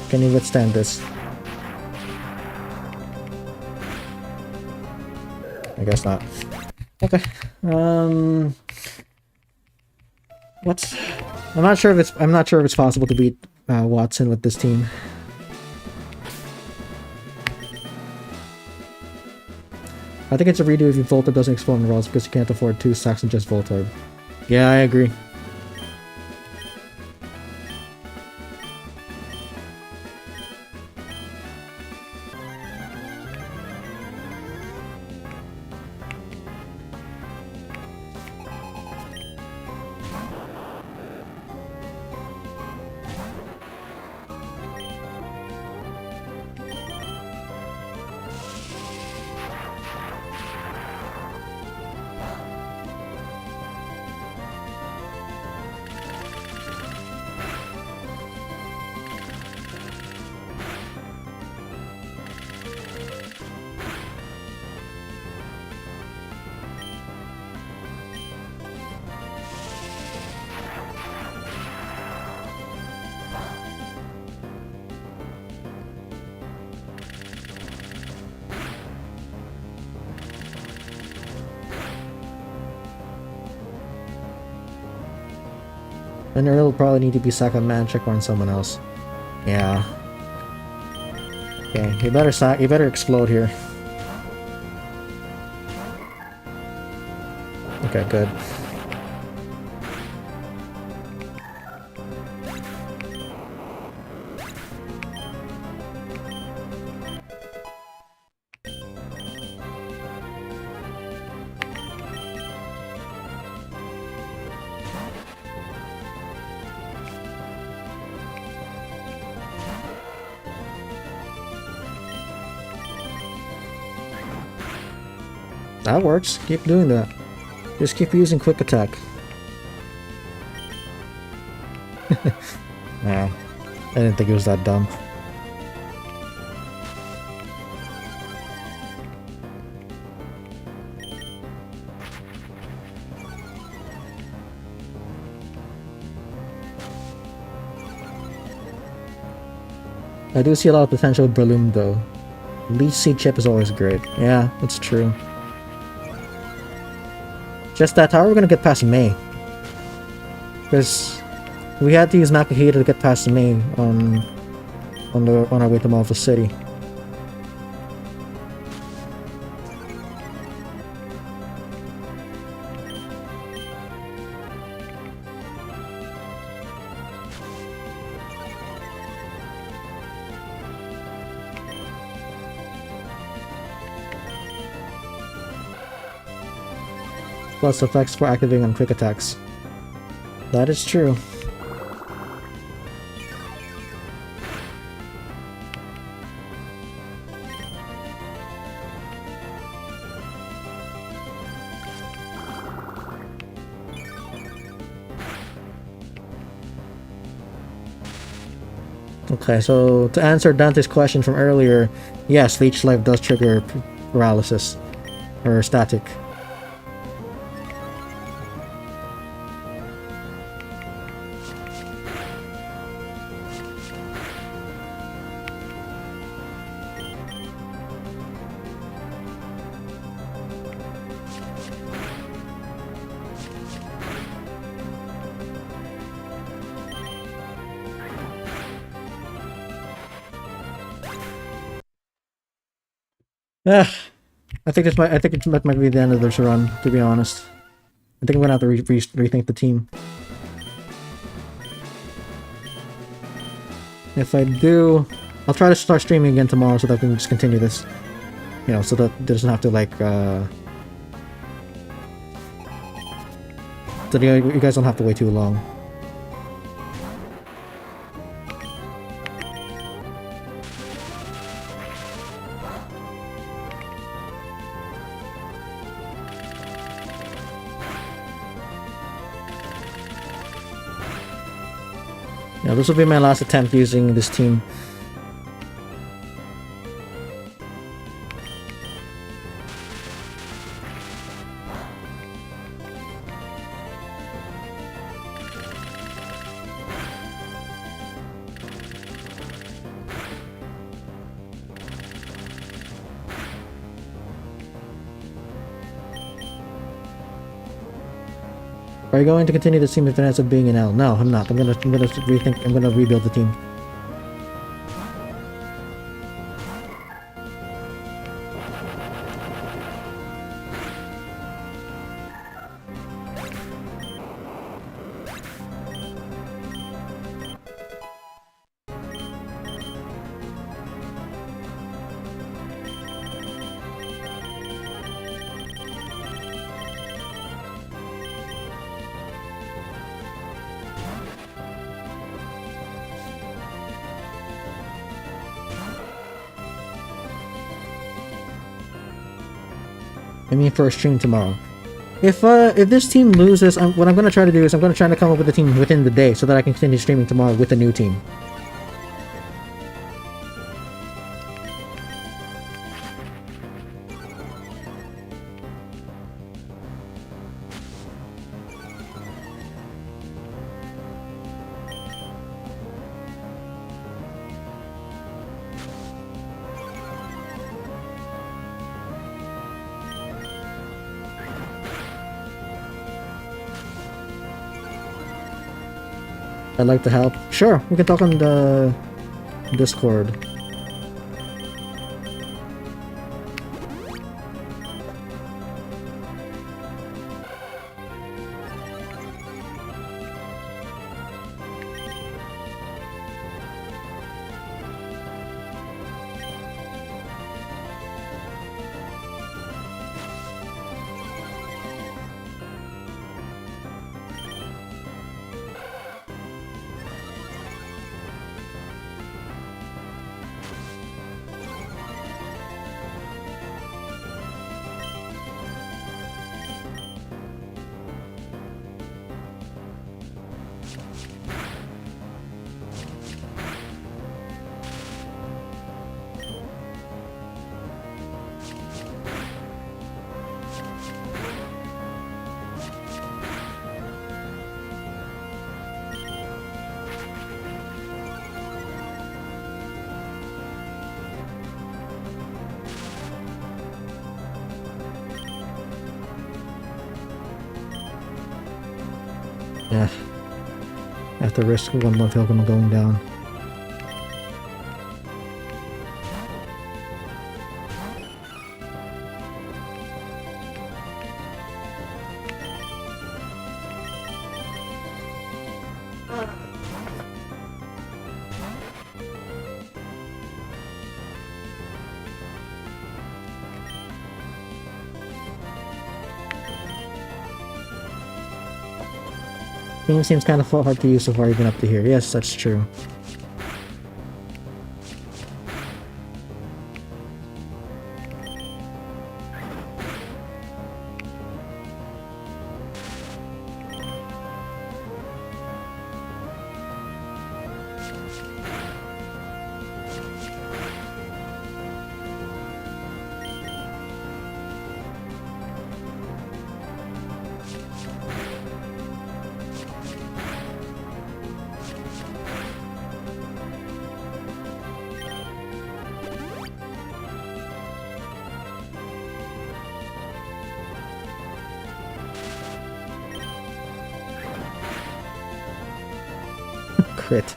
A: Can you withstand this? I guess not. Okay. What's... I'm not sure if it's possible to beat Watson with this team. I think it's a redo if your Voltorb doesn't explode in rolls because you can't afford 2 stacks and just Voltorb. Yeah, I agree. And Earl will probably need to be sacked on Mancheck or on someone else. Yeah. Okay, you better explode here. Okay, good. That works. Keep doing that. Just keep using quick attack. Nah, I didn't think it was that dumb. I do see a lot of potential with Breloom though. Leech Seed Chip is always great. Yeah, that's true. Just that, how are we gonna get past May? Because we had to use Makihita to get past May on our way to Malva City. Plus effects for activating on quick attacks. That is true. Okay, so to answer Dante's question from earlier, yes, Leech Life does trigger paralysis or static. I think it might be the end of this run, to be honest. I think I'm gonna have to rethink the team. If I do, I'll try to start streaming again tomorrow so that we can just continue this. You know, so that it doesn't have to like so you guys don't have to wait too long. Yeah, this will be my last attempt using this team. Are you going to continue the team if it ends up being an L? No, I'm not. I'm gonna rethink. I'm gonna rebuild the team. I mean for a stream tomorrow. If this team loses, what I'm gonna try to do is I'm gonna try to come up with a team within the day so that I can continue streaming tomorrow with a new team. I'd like to help. Sure, we can talk on the Discord. Yeah. I have to risk one more token going down. Game seems kind of hard to use so far even up to here. Yes, that's true. Crit.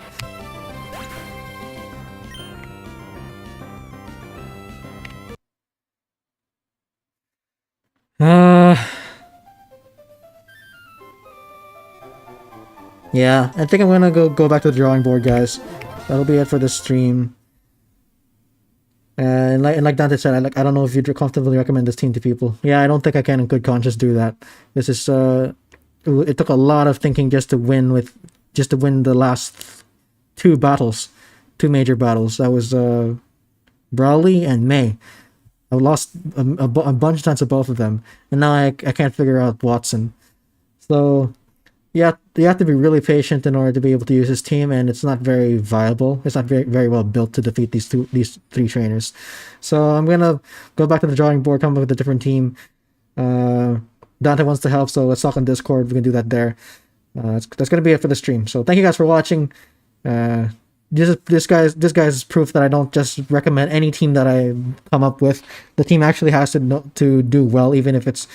A: Yeah, I think I'm gonna go back to the drawing board, guys. That'll be it for this stream. And like Dante said, I don't know if you'd comfortably recommend this team to people. Yeah, I don't think I can in good conscience do that. This is it took a lot of thinking just to win the last two major battles. That was Brawly and May. I lost a bunch of times to both of them, and now I can't figure out Watson. So yeah, you have to be really patient in order to be able to use this team, and it's not very viable. It's not very well built to defeat these three trainers. So I'm gonna go back to the drawing board, come up with a different team. Dante wants to help, so let's talk on Discord. We can do that there. That's gonna be it for the stream. So thank you guys for watching. This guy's proof that I don't just recommend any team that I come up with. The team actually has to do well, even if it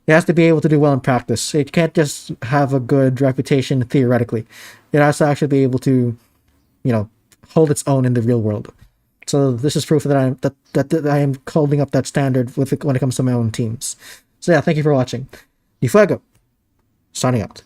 A: has to be able to do well in practice. It can't just have a good reputation theoretically. It has to actually be able to, hold its own in the real world. So this is proof that I am holding up that standard when it comes to my own teams. So yeah, thank you for watching. DFuego, signing out.